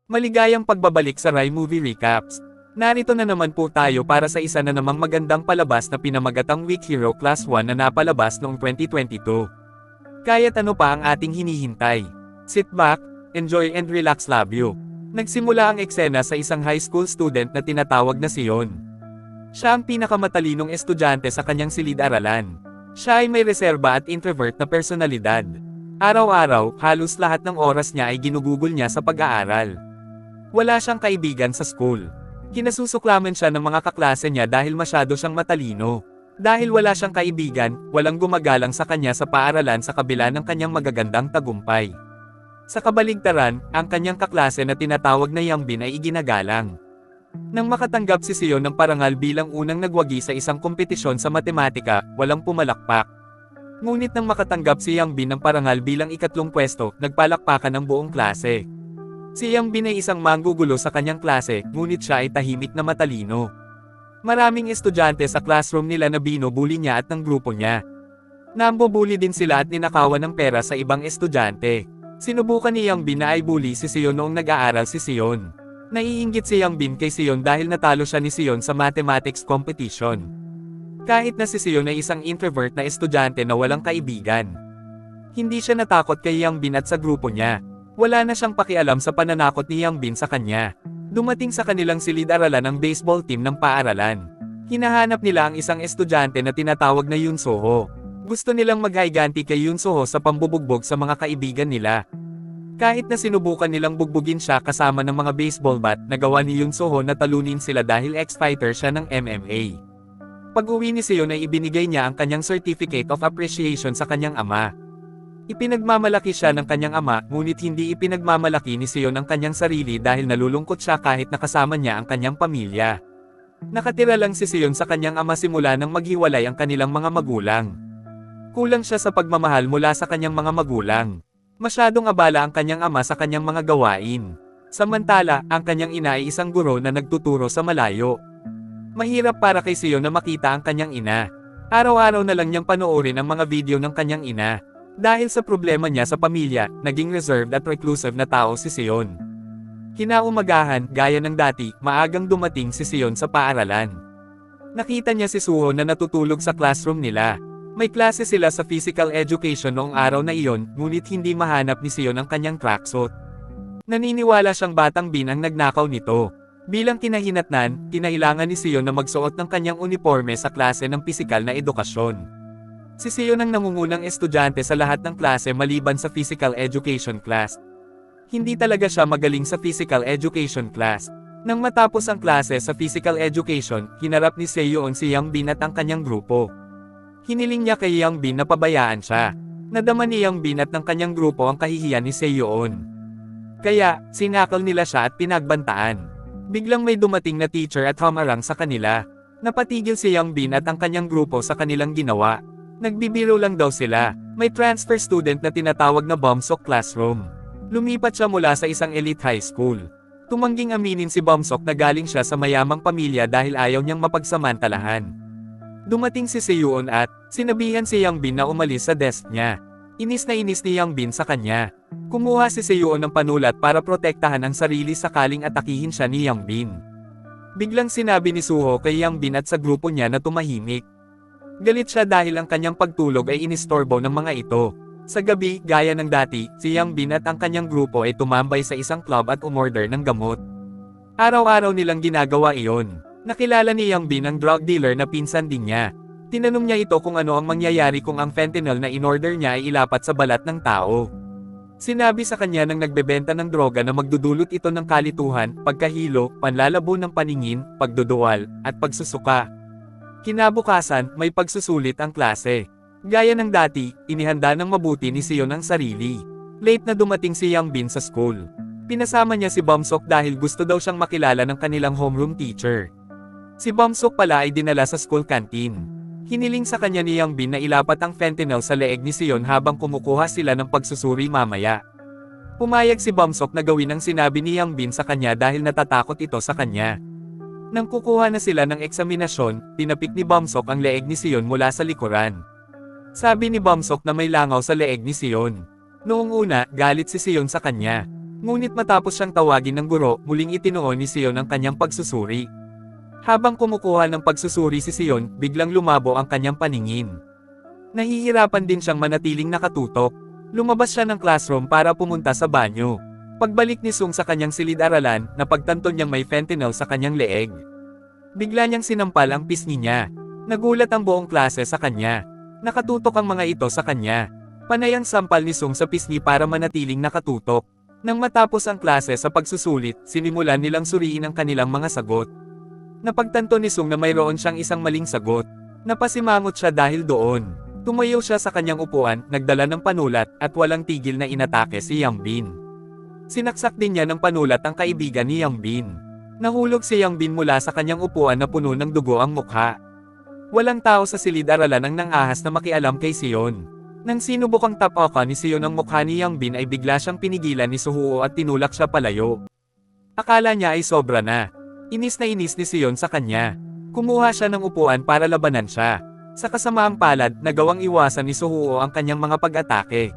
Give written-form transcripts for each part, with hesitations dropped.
Maligayang pagbabalik sa Rai Movie Recaps. Narito na naman po tayo para sa isa na namang magandang palabas na pinamagatang Weak Hero Class 1 na napalabas noong 2022. Kaya't ano pa ang ating hinihintay? Sit back, enjoy and relax love you. Nagsimula ang eksena sa isang high school student na tinatawag na si Yon. Siya ang pinakamatalinong estudyante sa kanyang silid-aralan. Siya ay may reserba at introvert na personalidad. Araw-araw, halos lahat ng oras niya ay ginugugol niya sa pag-aaral. Wala siyang kaibigan sa school. Kinasusuklaman siya ng mga kaklase niya dahil masyado siyang matalino. Dahil wala siyang kaibigan, walang gumagalang sa kanya sa paaralan sa kabila ng kanyang magagandang tagumpay. Sa kabaligtaran, ang kanyang kaklase na tinatawag na Yangbin ay iginagalang. Nang makatanggap si Sion ng parangal bilang unang nagwagi sa isang kompetisyon sa matematika, walang pumalakpak. Ngunit nang makatanggap si Yangbin ng parangal bilang ikatlong pwesto, nagpalakpakan ang buong klase. Si Yangbin ay isang manggugulo sa kanyang klase, ngunit siya ay tahimik na matalino. Maraming estudyante sa classroom nila na binubuli niya at ng grupo niya. Nambubuli din sila at ninakawan ng pera sa ibang estudyante. Sinubukan ni Yangbin na i-bully si Sion noong nag-aaral si Sion. Naiinggit si Yangbin kay Sion dahil natalo siya ni Sion sa mathematics competition. Kahit na si Sion ay isang introvert na estudyante na walang kaibigan. Hindi siya natakot kay Yangbin at sa grupo niya. Wala na siyang pakialam sa pananakot ni Yangbin sa kanya. Dumating sa kanilang silid-aralan ang baseball team ng paaralan. Hinahanap nila ang isang estudyante na tinatawag na Yoon Soho. Gusto nilang maghiganti kay Yoon Soho sa pambubugbog sa mga kaibigan nila. Kahit na sinubukan nilang bugbugin siya kasama ng mga baseball bat, nagawa ni Yoon Soho na talunin sila dahil ex-fighter siya ng MMA. Pag-uwi ni Sion ay ibinigay niya ang kanyang Certificate of Appreciation sa kanyang ama. Ipinagmamalaki siya ng kanyang ama, ngunit hindi ipinagmamalaki ni Sion ang kanyang sarili dahil nalulungkot siya kahit nakasama niya ang kanyang pamilya. Nakatira lang si Sion sa kanyang ama simula nang maghiwalay ang kanilang mga magulang. Kulang siya sa pagmamahal mula sa kanyang mga magulang. Masyadong abala ang kanyang ama sa kanyang mga gawain. Samantala, ang kanyang ina ay isang guro na nagtuturo sa malayo. Mahirap para kay Sion na makita ang kanyang ina. Araw-araw na lang niyang panoorin ang mga video ng kanyang ina. Dahil sa problema niya sa pamilya, naging reserved at reclusive na tao si Sion. Kinaumagahan, gaya ng dati, maagang dumating si Sion sa paaralan. Nakita niya si Suho na natutulog sa classroom nila. May klase sila sa physical education noong araw na iyon, ngunit hindi mahanap ni Sion ang kanyang tracksuit. Naniniwala siyang batang Bin ang nagnakaw nito. Bilang kinahinatnan, kinailangan ni Sion na magsuot ng kanyang uniforme sa klase ng pisikal na edukasyon. Si Sion ang nangungunang estudyante sa lahat ng klase maliban sa physical education class. Hindi talaga siya magaling sa physical education class. Nang matapos ang klase sa physical education, hinarap ni Seoon si Yangbin at ang kanyang grupo. Hiniling niya kay Yangbin na pabayaan siya. Nadama ni Yangbin at ng kanyang grupo ang kahihiyan ni Seoon. Kaya, sinakal nila siya at pinagbantaan. Biglang may dumating na teacher at humarang sa kanila. Napatigil si Yangbin at ang kanyang grupo sa kanilang ginawa. Nagbibiro lang daw sila. May transfer student na tinatawag na Bumsok classroom. Lumipat siya mula sa isang elite high school. Tumangging aminin si Bumsok na galing siya sa mayamang pamilya dahil ayaw niyang mapagsamantalahan. Dumating si Seoon at sinabihan si Yangbin na umalis sa desk niya. Inis na inis ni Yangbin sa kanya. Kumuha si Seoon ng panulat para protektahan ang sarili sakaling atakihin siya ni Yangbin. Biglang sinabi ni Suho kay Yangbin at sa grupo niya na tumahimik. Galit siya dahil ang kanyang pagtulog ay inistorbo ng mga ito. Sa gabi, gaya ng dati, si Yangbin at ang kanyang grupo ay tumambay sa isang club at umorder ng gamot. Araw-araw nilang ginagawa iyon. Nakilala ni Yangbin ang drug dealer na pinsan din niya. Tinanong niya ito kung ano ang mangyayari kung ang fentanyl na inorder niya ay ilapat sa balat ng tao. Sinabi sa kanya ng nagbebenta ng droga na magdudulot ito ng kalituhan, pagkahilo, panlalabo ng paningin, pagduduwal, at pagsusuka. Kinabukasan, may pagsusulit ang klase. Gaya ng dati, inihanda ng mabuti ni Sion ang sarili. Late na dumating si Yangbin sa school. Pinasama niya si Bumsok dahil gusto daw siyang makilala ng kanilang homeroom teacher. Si Bumsok pala ay dinala sa school canteen. Hiniling sa kanya ni Yangbin na ilapat ang fentanyl sa leeg ni Sion habang kumukuha sila ng pagsusuri mamaya. Pumayag si Bumsok na gawin ang sinabi ni Yangbin sa kanya dahil natatakot ito sa kanya. Nang kukuha na sila ng eksaminasyon, tinapik ni Bumsok ang leeg ni Sion mula sa likuran. Sabi ni Bumsok na may langaw sa leeg ni Sion. Noong una, galit si Sion sa kanya. Ngunit matapos siyang tawagin ng guro, muling itinuon ni Sion ang kanyang pagsusuri. Habang kumukuha ng pagsusuri si Sion, biglang lumabo ang kanyang paningin. Nahihirapan din siyang manatiling nakatutok. Lumabas siya ng classroom para pumunta sa banyo. Pagbalik ni Sung sa kanyang silid-aralan, napagtanto niyang may fentanyl sa kanyang leeg. Bigla niyang sinampal ang pisngi niya. Nagulat ang buong klase sa kanya. Nakatutok ang mga ito sa kanya. Panay ang sampal ni Sung sa pisngi para manatiling nakatutok. Nang matapos ang klase sa pagsusulit, sinimulan nilang suriin ang kanilang mga sagot. Napagtanto ni Sung na mayroon siyang isang maling sagot. Napasimangot siya dahil doon. Tumayo siya sa kanyang upuan, nagdala ng panulat, at walang tigil na inatake si Yang Bin. Sinaksak din niya ng panulat ang kaibigan ni Yang Bin. Nahulog si Yang Bin mula sa kanyang upuan na puno ng dugo ang mukha. Walang tao sa silid-aralan ang nangahas na makialam kay Sion. Nang sinubukang tapakan ni Sion ang mukha ni Yang Bin ay bigla siyang pinigilan ni Suhuo at tinulak siya palayo. Akala niya ay sobra na. Inis na inis ni Sion sa kanya. Kumuha siya ng upuan para labanan siya. Sa kasamaang palad, nagawang iwasan ni Suhuo ang kanyang mga pag-atake.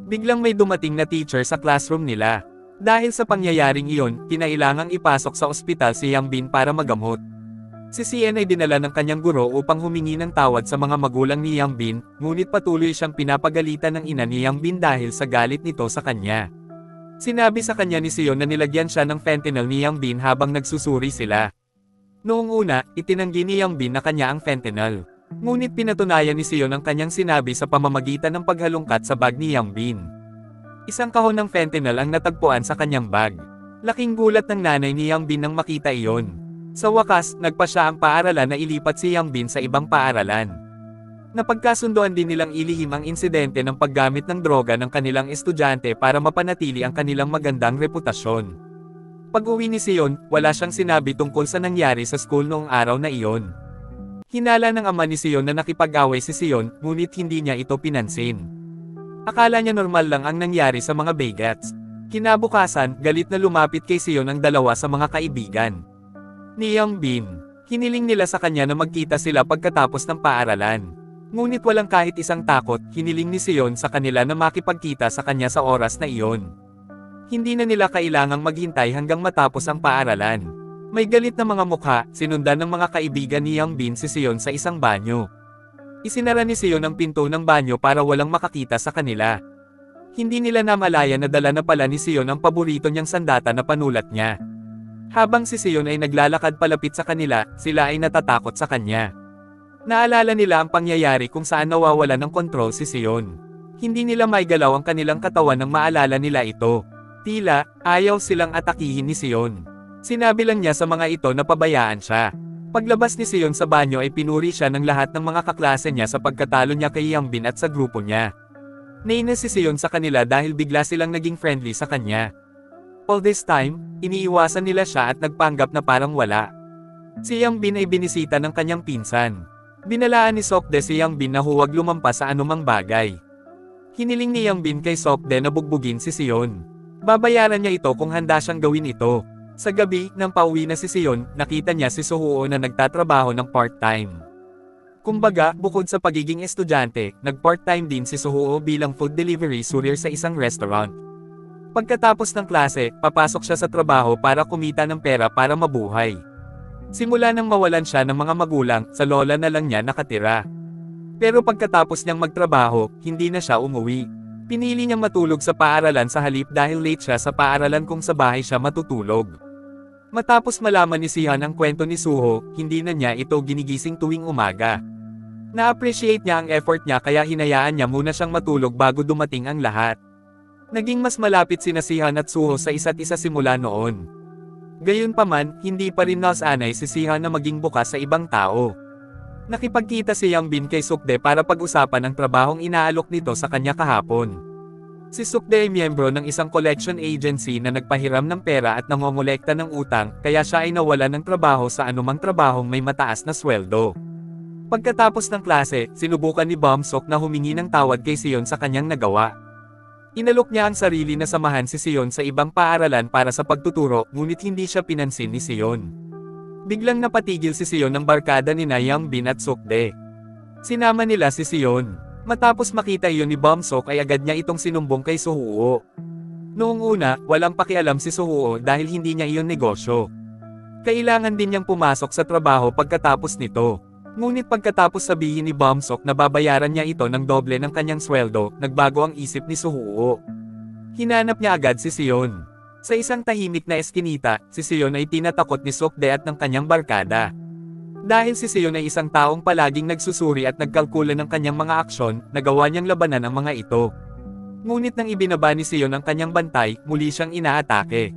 Biglang may dumating na teacher sa classroom nila. Dahil sa pangyayaring iyon, kinailangang ipasok sa ospital si Yang Bin para magamot. Si Sion ay dinala ng kanyang guro upang humingi ng tawad sa mga magulang ni Yang Bin, ngunit patuloy siyang pinapagalitan ng ina ni Yang Bin dahil sa galit nito sa kanya. Sinabi sa kanya ni Sion na nilagyan siya ng fentanyl ni Yang Bin habang nagsusuri sila. Noong una, itinanggi ni Yang Bin na kanya ang fentanyl. Ngunit pinatunayan ni Sion ang kanyang sinabi sa pamamagitan ng paghalungkat sa bag ni Yang Bin. Isang kahon ng fentanyl ang natagpuan sa kanyang bag. Laking gulat ng nanay ni Yang Bin nang makita iyon. Sa wakas, nagpa siya ang paaralan na ilipat si Yang Bin sa ibang paaralan. Napagkasunduan din nilang ilihim ang insidente ng paggamit ng droga ng kanilang estudyante para mapanatili ang kanilang magandang reputasyon. Pag-uwi ni Sion, wala siyang sinabi tungkol sa nangyari sa school noong araw na iyon. Hinala ng ama ni Sion na nakipag-away si Sion, ngunit hindi niya ito pinansin. Akala niya normal lang ang nangyari sa mga Baygats. Kinabukasan, galit na lumapit kay Sion ang dalawa sa mga kaibigan ni Yang Bin. Hiniling nila sa kanya na magkita sila pagkatapos ng paaralan. Ngunit walang kahit isang takot, hiniling ni Sion sa kanila na makipagkita sa kanya sa oras na iyon. Hindi na nila kailangang maghintay hanggang matapos ang paaralan. May galit na mga mukha, sinundan ng mga kaibigan ni Yang Bin si Sion sa isang banyo. Isinara ni Sion ang pinto ng banyo para walang makakita sa kanila. Hindi nila namalaya na dala na pala ni Sion ang paborito niyang sandata na panulat niya. Habang si Sion ay naglalakad palapit sa kanila, sila ay natatakot sa kanya. Naalala nila ang pangyayari kung saan nawawala ng kontrol si Sion. Hindi nila maigalaw ang kanilang katawan nang maalala nila ito. Tila, ayaw silang atakihin ni Sion. Sinabi lang niya sa mga ito na pabayaan siya. Paglabas ni Sion sa banyo ay pinuri siya ng lahat ng mga kaklase niya sa pagkatalo niya kay Yang Bin at sa grupo niya. Nainis si Sion sa kanila dahil bigla silang naging friendly sa kanya. All this time, iniiwasan nila siya at nagpanggap na parang wala. Si Yang Bin ay binisita ng kanyang pinsan. Binalaan ni Sokde si Yang Bin na huwag lumampas sa anumang bagay. Hiniling ni Yang Bin kay Sokde na bugbugin si Sion. Babayaran niya ito kung handa siyang gawin ito. Sa gabi, nang pauwi na si Sion, nakita niya si Suhuo na nagtatrabaho ng part-time. Kumbaga, bukod sa pagiging estudyante, nag-part-time din si Suhuo bilang food delivery courier sa isang restaurant. Pagkatapos ng klase, papasok siya sa trabaho para kumita ng pera para mabuhay. Simula nang mawalan siya ng mga magulang, sa lola na lang niya nakatira. Pero pagkatapos niyang magtrabaho, hindi na siya umuwi. Pinili niyang matulog sa paaralan sa halip dahil late siya sa paaralan kung sa bahay siya matutulog. Matapos malaman ni Sihan ang kwento ni Suho, hindi na niya ito ginigising tuwing umaga. Na-appreciate niya ang effort niya kaya hinayaan niya muna siyang matulog bago dumating ang lahat. Naging mas malapit sina Sihan at Suho sa isa't isa simula noon. Gayunpaman, hindi pa rin nasanay si Sihan na maging bukas sa ibang tao. Nakipagkita si Yang Bin kay Sukde para pag-usapan ang trabahong inaalok nito sa kanya kahapon. Si Sukde ay miyembro ng isang collection agency na nagpahiram ng pera at nangongolekta ng utang, kaya siya ay nawalan ng trabaho sa anumang trabahong may mataas na sweldo. Pagkatapos ng klase, sinubukan ni Bomsok na humingi ng tawad kay Sion sa kanyang nagawa. Inalok niya ang sarili na samahan si Sion sa ibang paaralan para sa pagtuturo, ngunit hindi siya pinansin ni Sion. Biglang napatigil si Sion ng barkada ni Yang Bin at Sukde. Sinama nila si Sion. Matapos makita iyon ni Bomsok ay agad niya itong sinumbong kay Suhuo. Noong una, walang pakialam si Suhuo dahil hindi niya iyon negosyo. Kailangan din niyang pumasok sa trabaho pagkatapos nito. Ngunit pagkatapos sabihin ni Bomsok na babayaran niya ito ng doble ng kanyang sweldo, nagbago ang isip ni Suhuo. Hinanap niya agad si Sion. Sa isang tahimik na eskinita, si Sion ay tinatakot ni Sokde at ng kanyang barkada. Dahil si Sion ay isang taong palaging nagsusuri at nagkalkula ng kanyang mga aksyon, nagawa niyang labanan ang mga ito. Ngunit nang ibinaba ni Sion ang kanyang bantay, muli siyang inaatake.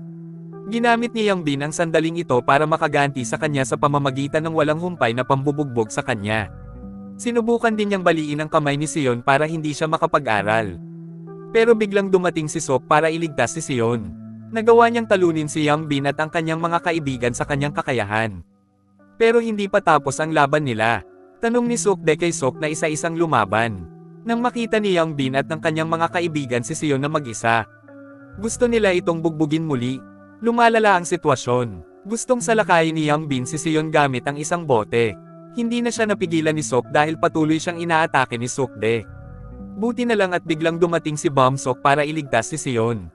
Ginamit ni Yang Bin ang sandaling ito para makaganti sa kanya sa pamamagitan ng walang humpay na pambubugbog sa kanya. Sinubukan din niyang baliin ang kamay ni Sion para hindi siya makapag-aral. Pero biglang dumating si Sok para iligtas si Sion. Nagawa niyang talunin si Yang Bin at ang kanyang mga kaibigan sa kanyang kakayahan. Pero hindi pa tapos ang laban nila. Tanong ni Sokde kay Sok na isa-isang lumaban. Nang makita ni Yang Bin at ng kanyang mga kaibigan si Sion na mag-isa. Gusto nila itong bugbugin muli. Lumalala ang sitwasyon. Gustong salakayin ni Yang Bin si Sion gamit ang isang bote. Hindi na siya napigilan ni Sok dahil patuloy siyang inaatake ni Sokde. Buti na lang at biglang dumating si Bomsok para iligtas si Sion.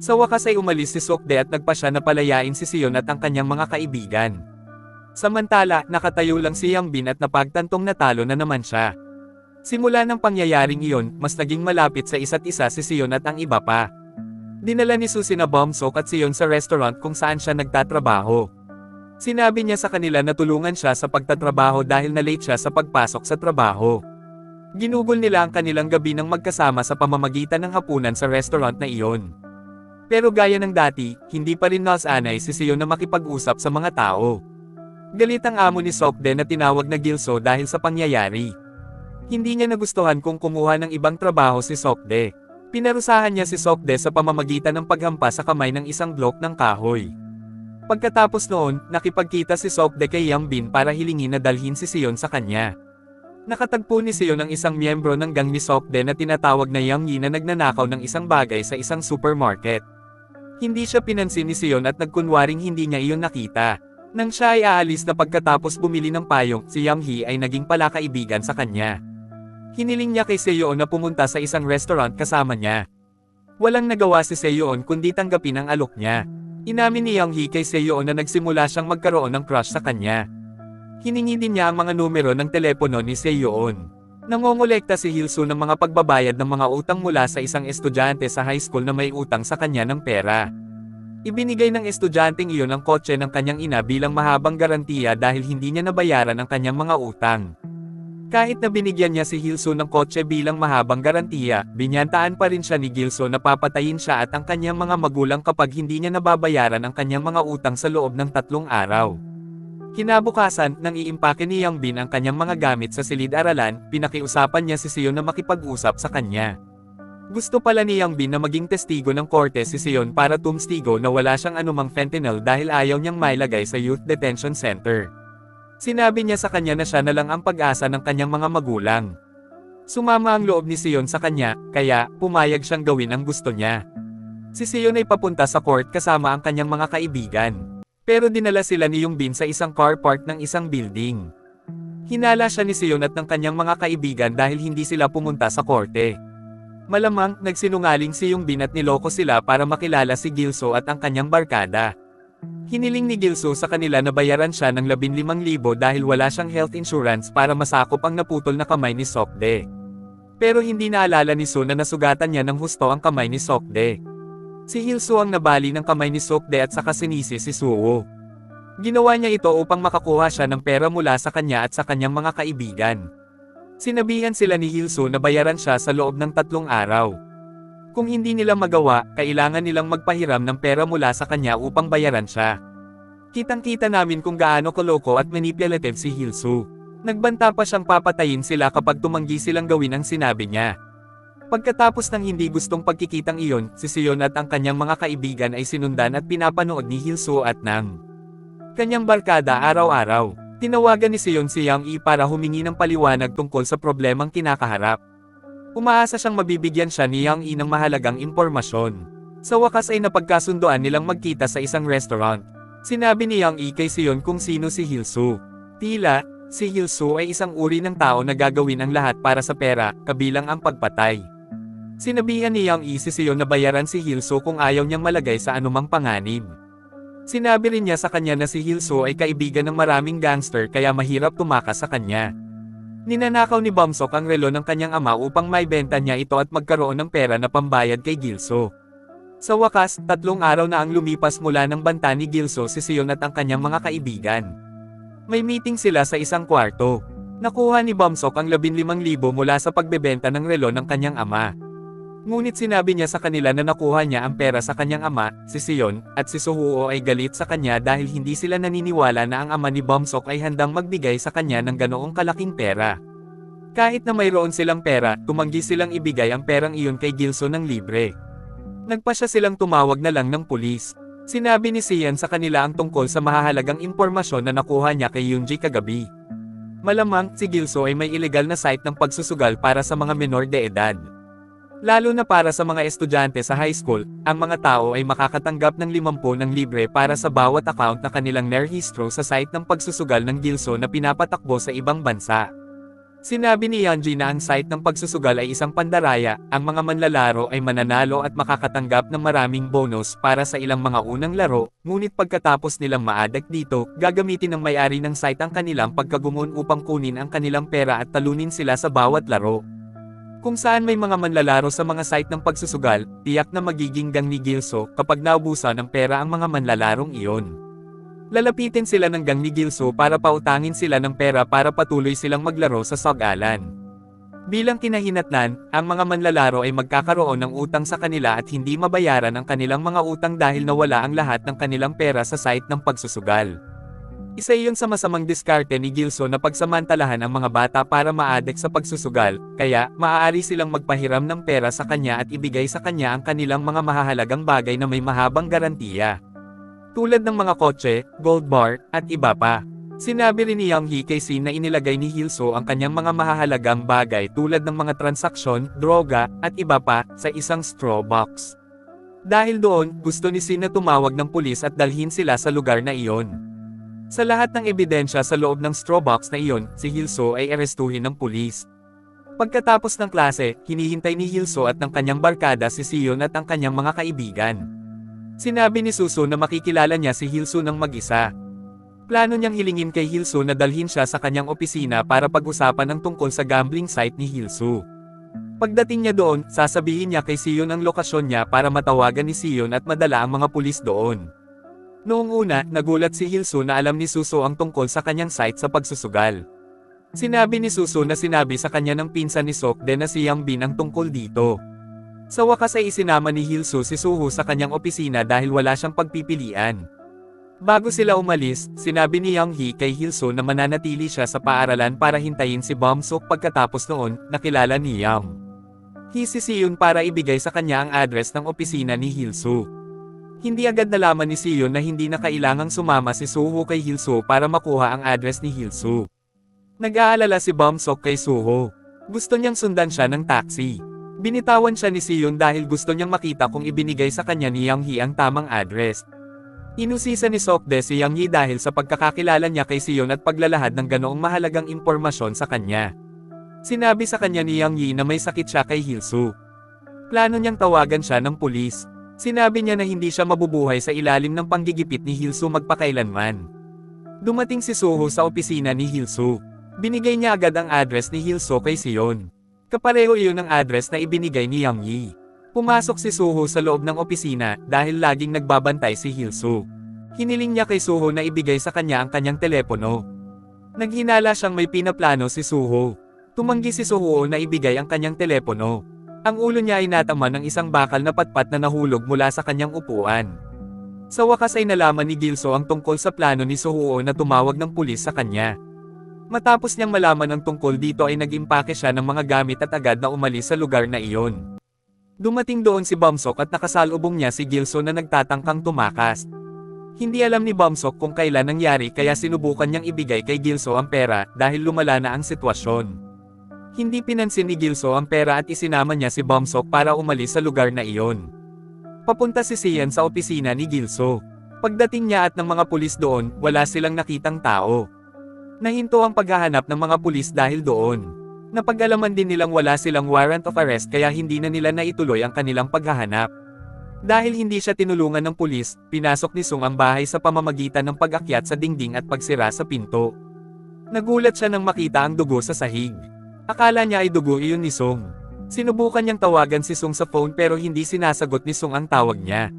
Sa wakas ay umalis si Sokde at nagpa siya na palayain si Sion at ang kanyang mga kaibigan. Samantala, nakatayo lang si Yang Bin at napagtantong natalo na naman siya. Simula ng pangyayaring iyon, mas naging malapit sa isa't isa si Sion at ang iba pa. Dinala ni Su sina Bomsok at Sion sa restaurant kung saan siya nagtatrabaho. Sinabi niya sa kanila na tulungan siya sa pagtatrabaho dahil na-late siya sa pagpasok sa trabaho. Ginugol nila ang kanilang gabi ng magkasama sa pamamagitan ng hapunan sa restaurant na iyon. Pero gaya ng dati, hindi pa rin nasanay si Sion na makipag-usap sa mga tao. Galit ang amo ni Sokde na tinawag na Gilso dahil sa pangyayari. Hindi niya nagustuhan kung kumuha ng ibang trabaho si Sokde. Pinarusahan niya si Sokde sa pamamagitan ng paghampas sa kamay ng isang blok ng kahoy. Pagkatapos noon, nakipagkita si Sokde kay Yang Bin para hilingin na dalhin si Sion sa kanya. Nakatagpo ni Sion ang isang miyembro ng gang ni Sokde na tinatawag na Yang Yi na nagnanakaw ng isang bagay sa isang supermarket. Hindi siya pinansin ni Sion at nagkunwaring hindi niya iyon nakita. Nang siya ay aalis na pagkatapos bumili ng payong, si Yang Yi ay naging palakaibigan sa kanya. Hiniling niya kay Seoon na pumunta sa isang restaurant kasama niya. Walang nagawa si Seoon kundi tanggapin ang alok niya. Inamin ni Yang Hee kay Seoon na nagsimula siyang magkaroon ng crush sa kanya. Hiningi din niya ang mga numero ng telepono ni Seoon. Nangongolekta si Hilsu ng mga pagbabayad ng mga utang mula sa isang estudyante sa high school na may utang sa kanya ng pera. Ibinigay ng estudyanteng iyon ang kotse ng kanyang ina bilang mahabang garantiya dahil hindi niya nabayaran ang kanyang mga utang. Kahit na binigyan niya si Hilso ng kotse bilang mahabang garantiya, binyantaan pa rin siya ni Gilso na papatayin siya at ang kanyang mga magulang kapag hindi niya nababayaran ang kanyang mga utang sa loob ng 3 araw. Kinabukasan, nang iimpake ni Yang Bin ang kanyang mga gamit sa silid-aralan, pinakiusapan niya si Sion na makipag-usap sa kanya. Gusto pala ni Yang Bin na maging testigo ng korte si Sion para tumstigo na wala siyang anumang fentanyl dahil ayaw niyang mailagay sa Youth Detention Center. Sinabi niya sa kanya na siya na lang ang pag-asa ng kanyang mga magulang. Sumama ang loob ni Sion sa kanya, kaya pumayag siyang gawin ang gusto niya. Si Sion ay papunta sa court kasama ang kanyang mga kaibigan. Pero dinala sila ni Yung Bin sa isang car park ng isang building. Hinala siya ni Sion at ng kanyang mga kaibigan dahil hindi sila pumunta sa korte. Malamang, nagsinungaling si Yung Bin at niloko sila para makilala si Gilso at ang kanyang barkada. Hiniling ni Gilso sa kanila na bayaran siya ng 15,000 dahil wala siyang health insurance para masakop ang naputol na kamay ni Sokde. Pero hindi naalala ni So na nasugatan niya ng husto ang kamay ni Sokde. Si Hilso ang nabali ng kamay ni Sokde at saka sinisi si Suwo. Ginawa niya ito upang makakuha siya ng pera mula sa kanya at sa kanyang mga kaibigan. Sinabihan sila ni Hilso na bayaran siya sa loob ng 3 araw. Kung hindi nila magawa, kailangan nilang magpahiram ng pera mula sa kanya upang bayaran siya. Kitang-kita namin kung gaano koloko at manipulative si Hilso. Nagbanta pa siyang papatayin sila kapag tumanggi silang gawin ang sinabi niya. Pagkatapos ng hindi gustong pagkikitang iyon, si Sion at ang kanyang mga kaibigan ay sinundan at pinapanood ni Hilso at ng kanyang barkada araw-araw. Tinawagan ni Sion si Yang Yi para humingi ng paliwanag tungkol sa problemang kinakaharap. Umaasa siyang mabibigyan siya ni Yang Yi ng mahalagang impormasyon. Sa wakas ay napagkasundoan nilang magkita sa isang restaurant. Sinabi ni Yang Yi kay Sion kung sino si Hilso. Tila, si Hilso ay isang uri ng tao na gagawin ang lahat para sa pera, kabilang ang pagpatay. Sinabihan ni Yang Yi si Sion na bayaran si Hilso kung ayaw niyang malagay sa anumang panganib. Sinabi rin niya sa kanya na si Hilso ay kaibigan ng maraming gangster kaya mahirap tumakas sa kanya. Ninanakaw ni Bumsok ang relo ng kanyang ama upang maibenta niya ito at magkaroon ng pera na pambayad kay Gilso. Sa wakas, 3 araw na ang lumipas mula ng banta ni Gilso si Sion at ang kanyang mga kaibigan. May meeting sila sa isang kwarto. Nakuha ni Bumsok ang 15,000 mula sa pagbebenta ng relo ng kanyang ama. Ngunit sinabi niya sa kanila na nakuha niya ang pera sa kanyang ama, si Sion, at si Suhuo ay galit sa kanya dahil hindi sila naniniwala na ang ama ni Bumsok ay handang magbigay sa kanya ng ganoong kalaking pera. Kahit na mayroon silang pera, tumanggi silang ibigay ang perang iyon kay Gilso ng libre. Nagpasya silang tumawag na lang ng pulis. Sinabi ni Sian sa kanila ang tungkol sa mahahalagang impormasyon na nakuha niya kay Yoonji kagabi. Malamang, si Gilso ay may illegal na site ng pagsusugal para sa mga menor de edad. Lalo na para sa mga estudyante sa high school, ang mga tao ay makakatanggap ng 50 ng libre para sa bawat account na kanilang nerehistro sa site ng pagsusugal ng Gilso na pinapatakbo sa ibang bansa. Sinabi ni Yeonji na ang site ng pagsusugal ay isang pandaraya, ang mga manlalaro ay mananalo at makakatanggap ng maraming bonus para sa ilang mga unang laro, ngunit pagkatapos nilang maadak dito, gagamitin ng may-ari ng site ang kanilang pagkagumon upang kunin ang kanilang pera at talunin sila sa bawat laro. Kung saan may mga manlalaro sa mga site ng pagsusugal, tiyak na magiging gang ni Gilso kapag naubusan ng pera ang mga manlalarong iyon. Lalapitin sila ng gang ni Gilso para pautangin sila ng pera para patuloy silang maglaro sa sugalan. Bilang kinahinatnan, ang mga manlalaro ay magkakaroon ng utang sa kanila at hindi mabayaran ang kanilang mga utang dahil nawala ang lahat ng kanilang pera sa site ng pagsusugal. Isa iyon sa masamang diskarte ni Gilso na pagsamantalahan ang mga bata para maadek sa pagsusugal, kaya maaari silang magpahiram ng pera sa kanya at ibigay sa kanya ang kanilang mga mahahalagang bagay na may mahabang garantiya. Tulad ng mga kotse, gold bar, at iba pa. Sinabi rin ni Yang Hee kay Sin na inilagay ni Gilso ang kanyang mga mahahalagang bagay tulad ng mga transaksyon, droga, at iba pa, sa isang straw box. Dahil doon, gusto ni Sin na tumawag ng pulis at dalhin sila sa lugar na iyon. Sa lahat ng ebidensya sa loob ng straw box na iyon, si Gilso ay arestuhin ng pulis. Pagkatapos ng klase, hinihintay ni Gilso at ng kanyang barkada si Sion at ang kanyang mga kaibigan. Sinabi ni Suso na makikilala niya si Gilso ng mag-isa. Plano niyang hilingin kay Gilso na dalhin siya sa kanyang opisina para pag-usapan ang tungkol sa gambling site ni Gilso. Pagdating niya doon, sasabihin niya kay Sion ang lokasyon niya para matawagan ni Sion at madala ang mga pulis doon. Noong una, nagulat si Gilso na alam ni Suso ang tungkol sa kanyang site sa pagsusugal. Sinabi ni Suso na sinabi sa kanya ng pinsan ni Sokde na si Yang Bin ang tungkol dito. Sa wakas ay isinama ni Gilso si Suho sa kanyang opisina dahil wala siyang pagpipilian. Bago sila umalis, sinabi ni Yang Hee kay Gilso na mananatili siya sa paaralan para hintayin si Bumsok pagkatapos noon, nakilala ni Yang Hee si Sion para ibigay sa kanya ang address ng opisina ni Gilso. Hindi agad nalaman ni Sion na hindi na kailangang sumama si Suho kay Gilso para makuha ang address ni Gilso. Nag-aalala si Bumsok kay Suho. Gusto niyang sundan siya ng taxi. Binitawan siya ni Sion dahil gusto niyang makita kung ibinigay sa kanya ni Yang Hee ang tamang address. Inusisa ni Sokde si Yang Hee dahil sa pagkakakilala niya kay Sion at paglalahad ng ganoong mahalagang impormasyon sa kanya. Sinabi sa kanya ni Yang Hee na may sakit siya kay Gilso. Plano niyang tawagan siya ng pulis. Sinabi niya na hindi siya mabubuhay sa ilalim ng panggigipit ni Gilso magpakailanman. Dumating si Suho sa opisina ni Gilso. Binigay niya agad ang address ni Gilso kay Sion. Kapareho iyon ang address na ibinigay ni Yang Hee. Pumasok si Suho sa loob ng opisina dahil laging nagbabantay si Gilso. Hiniling niya kay Suho na ibigay sa kanya ang kanyang telepono. Naghinala siyang may pinaplano si Suho. Tumanggi si Suho na ibigay ang kanyang telepono. Ang ulo niya ay natama ng isang bakal na patpat na nahulog mula sa kanyang upuan. Sa wakas ay nalaman ni Gilso ang tungkol sa plano ni Suho na tumawag ng pulis sa kanya. Matapos niyang malaman ang tungkol dito ay nag-impake siya ng mga gamit at agad na umalis sa lugar na iyon. Dumating doon si Bumsok at nakasalubong niya si Gilso na nagtatangkang tumakas. Hindi alam ni Bumsok kung kailan nangyari kaya sinubukan niyang ibigay kay Gilso ang pera dahil lumala na ang sitwasyon. Hindi pinansin ni Gilso ang pera at isinama niya si Bumsok para umalis sa lugar na iyon. Papunta si Sian sa opisina ni Gilso. Pagdating niya at ng mga pulis doon, wala silang nakitang tao. Nahinto ang paghahanap ng mga pulis dahil doon. Napag-alaman din nilang wala silang warrant of arrest kaya hindi na nila naituloy ang kanilang paghahanap. Dahil hindi siya tinulungan ng pulis, pinasok ni Sung ang bahay sa pamamagitan ng pag-akyat sa dingding at pagsira sa pinto. Nagulat siya nang makita ang dugo sa sahig. Akala niya ay dugo iyon ni Sung. Sinubukan niyang tawagan si Sung sa phone pero hindi sinasagot ni Sung ang tawag niya.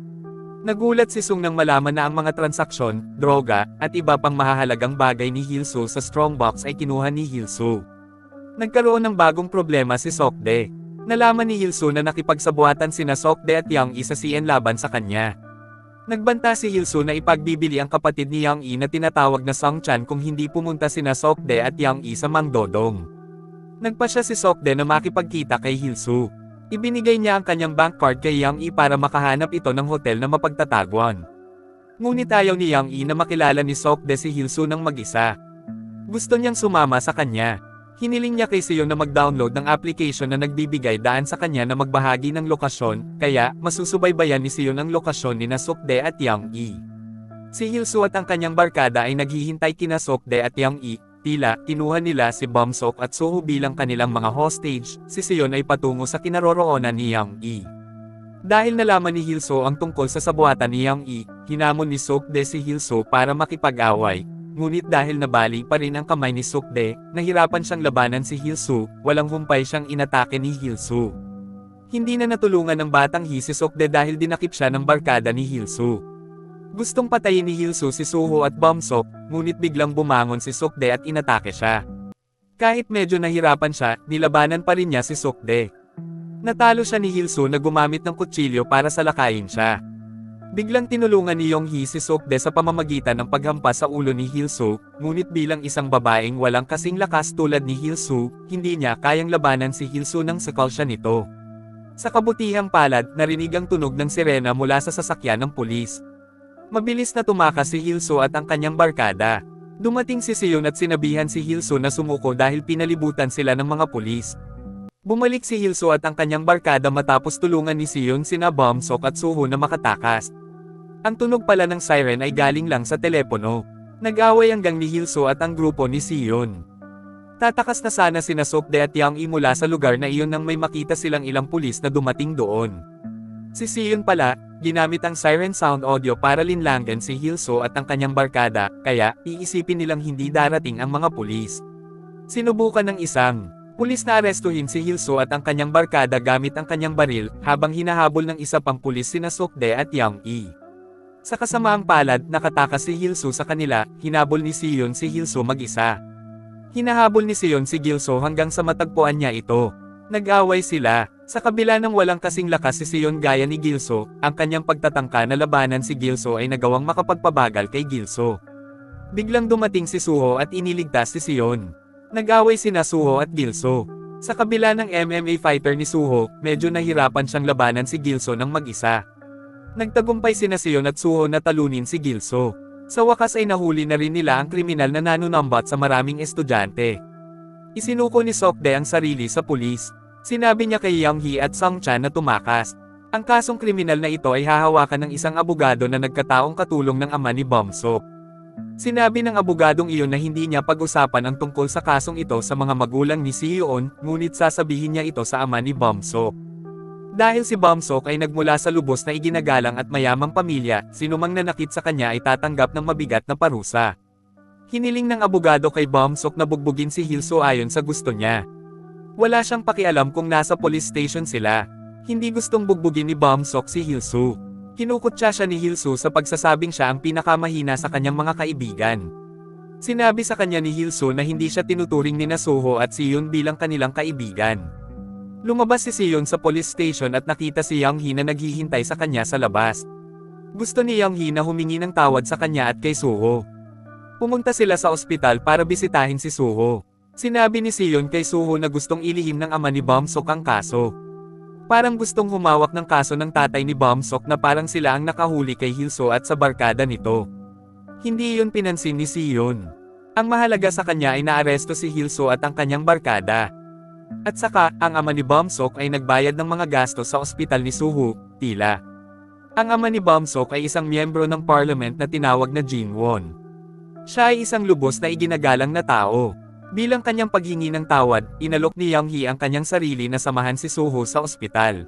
Nagulat si Sung nang malaman na ang mga transaksyon, droga, at iba pang mahahalagang bagay ni Hil-soo sa strongbox ay kinuha ni Hil-soo. Nagkaroon ng bagong problema si Sok-dae. Nalaman ni Hil-soo na nakipagsabuatan sina Sok-dae at Yang-i sa CN laban sa kanya. Nagbanta si Hil-soo na ipagbibili ang kapatid ni Yang-i na tinatawag na Song-chan kung hindi pumunta sina Sok-dae at Yang-i sa Mangdodong. Nagpasya si Sok-dae na makipagkita kay Hil-soo. Ibinigay niya ang kanyang bank card kay Yang-i para makahanap ito ng hotel na mapagtatagwan. Ngunit ayaw ni Yang-i na makilala ni Sok-dae si Hil-soo ng mag-isa. Gusto niyang sumama sa kanya. Hiniling niya kay Seon na mag-download ng application na nagbibigay daan sa kanya na magbahagi ng lokasyon, kaya masusubaybayan ni Seon ang lokasyon ni Sok-dae at Yang-i. Si Hil-soo at ang kanyang barkada ay naghihintay kina Sok-dae at Yang-i, tila kinuha nila si Bum-sok at Soho bilang kanilang mga hostage. Si Seon ay patungo sa kinaroroonan ni Yang-i. Dahil nalaman ni Hil-soo ang tungkol sa sabuatan ni Yang-i, hinamon ni Sok-dae si Hil-soo para makipag-away. Ngunit dahil nabali pa rin ang kamay ni Sok-dae, nahirapan siyang labanan si Hil-soo, walang humpay siyang inatake ni Hil-soo. Hindi na natulungan ng batang Hee si Sok-dae dahil dinakip siya ng barkada ni Hil-soo. Gustong patayin ni Hil-soo si Soho at Bum-sok, ngunit biglang bumangon si Sok-dae at inatake siya. Kahit medyo nahirapan siya, nilabanan pa rin niya si Sok-dae. Natalo siya ni Hil-soo na gumamit ng kutsilyo para salakayin siya. Biglang tinulungan ni Yong-hee si Sok-dae sa pamamagitan ng paghampas sa ulo ni Hil-soo, ngunit bilang isang babaeng walang kasing lakas tulad ni Hil-soo, hindi niya kayang labanan si Hil-soo nang sakal siya nito. Sa kabutihang palad, narinig ang tunog ng sirena mula sa sasakyan ng pulis. Mabilis na tumakas si Hil-soo at ang kanyang barkada. Dumating si Seon at sinabihan si Hil-soo na sumuko dahil pinalibutan sila ng mga pulis. Bumalik si Hil-soo at ang kanyang barkada matapos tulungan ni Seon sina Bum-sok at Soho na makatakas. Ang tunog pala ng siren ay galing lang sa telepono. Nag-away hanggang ni Hil-soo at ang grupo ni Seon. Tatakas na sana sina Sok-dae at Yang-i mula sa lugar na iyon nang may makita silang ilang pulis na dumating doon. Si Seon pala, ginamit ang siren sound audio para linlangan si Hil-soo at ang kanyang barkada, kaya iisipin nilang hindi darating ang mga pulis. Sinubukan ng isang pulis na arestuhin si Hil-soo at ang kanyang barkada gamit ang kanyang baril, habang hinahabol ng isa pang pulis sina Sok-dae at Yang-i. Sa kasamaang palad, nakatakas si Hil-soo sa kanila, hinabol ni Seon si Hil-soo mag-isa. Hinahabol ni Seon si Gil-soo hanggang sa matagpuan niya ito. Nag-away sila. Sa kabila ng walang kasing lakas si Seon gaya ni Gil-soo, ang kanyang pagtatangka na labanan si Gil-soo ay nagawang makapagpabagal kay Gil-soo. Biglang dumating si Suho at iniligtas si Seon. Nag-away sina Suho at Gil-soo. Sa kabila ng MMA fighter ni Suho, medyo nahirapan siyang labanan si Gil-soo ng mag-isa. Nagtagumpay sina Seon at Suho na talunin si Gil-soo. Sa wakas ay nahuli na rin nila ang kriminal na nanunumbat sa maraming estudyante. Isinuko ni Sok-dae ang sarili sa pulis. Sinabi niya kay Yang-hee at Song-chan na tumakas. Ang kasong kriminal na ito ay hahawakan ng isang abogado na nagkataong katulong ng ama ni Bum-sok. Sinabi ng abogadong iyon na hindi niya pag-usapan ang tungkol sa kasong ito sa mga magulang ni Seon, ngunit sasabihin niya ito sa ama ni Bum-sok. Dahil si Bum-sok ay nagmula sa lubos na iginagalang at mayamang pamilya, sinumang nanakit sa kanya ay tatanggap ng mabigat na parusa. Hiniling ng abogado kay Bum-sok na bugbugin si Hil-soo ayon sa gusto niya. Wala siyang pakialam kung nasa police station sila. Hindi gustong bugbugin ni Bum-sok si Hil-soo. Kinukutya siya ni Hil-soo sa pagsasabing siya ang pinakamahina sa kanyang mga kaibigan. Sinabi sa kanya ni Hil-soo na hindi siya tinuturing ni Soho at Seon bilang kanilang kaibigan. Lumabas si Seon sa police station at nakita si Yang-hee na naghihintay sa kanya sa labas. Gusto ni Yang-hee na humingi ng tawad sa kanya at kay Suho. Pumunta sila sa ospital para bisitahin si Suho. Sinabi ni Seon kay Suho na gustong ilihim ng ama ni Bum-sok ang kaso. Parang gustong humawak ng kaso ng tatay ni Bum-sok na parang sila ang nakahuli kay Hil-soo at sa barkada nito. Hindi iyon pinansin ni Seon. Ang mahalaga sa kanya ay naaresto si Hil-soo at ang kanyang barkada. At saka, ang ama ni Bum-sok ay nagbayad ng mga gastos sa ospital ni Suho, tila. Ang ama ni Bum-sok ay isang miyembro ng parliament na tinawag na Jin-won. Siya ay isang lubos na iginagalang na tao. Bilang kanyang paghingi ng tawad, inalok ni Young-hee ang kanyang sarili na samahan si Suho sa ospital.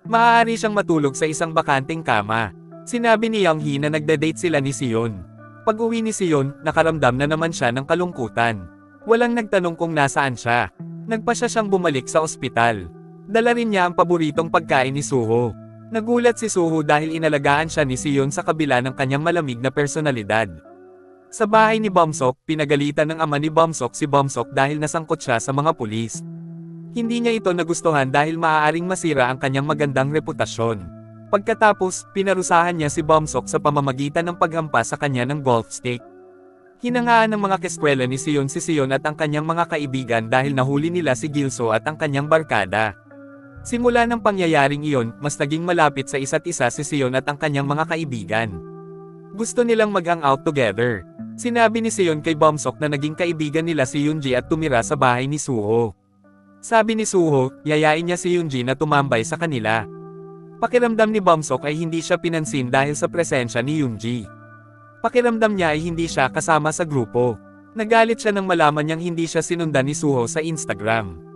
Maaari siyang matulog sa isang bakanteng kama. Sinabi ni Young-hee na nagda-date sila ni Seon. Pag-uwi ni Seon, nakaramdam na naman siya ng kalungkutan. Walang nagtanong kung nasaan siya. Nagpasya siyang bumalik sa ospital. Dala rin niya ang paboritong pagkain ni Suho. Nagulat si Suho dahil inalagaan siya ni Seon sa kabila ng kanyang malamig na personalidad. Sa bahay ni Bomsok, pinagalitan ng ama ni Bomsok si Bomsok dahil nasangkot siya sa mga pulis. Hindi niya ito nagustuhan dahil maaaring masira ang kanyang magandang reputasyon. Pagkatapos, pinarusahan niya si Bomsok sa pamamagitan ng paghampas sa kanya ng golf stick. Hinangaan ng mga kaskwela ni Seon si Seon at ang kanyang mga kaibigan dahil nahuli nila si Gilso at ang kanyang barkada. Simula ng pangyayaring iyon, mas naging malapit sa isa't isa si Seon at ang kanyang mga kaibigan. Gusto nilang mag-hangout together. Sinabi ni Seon kay Bomsok na naging kaibigan nila si Yoonji at tumira sa bahay ni Suho. Sabi ni Suho, yayain niya si Yoonji na tumambay sa kanila. Pakiramdam ni Bomsok ay hindi siya pinansin dahil sa presensya ni Yoonji. Pakiramdam niya ay hindi siya kasama sa grupo. Nagalit siya nang malaman niyang hindi siya sinundan ni Suho sa Instagram.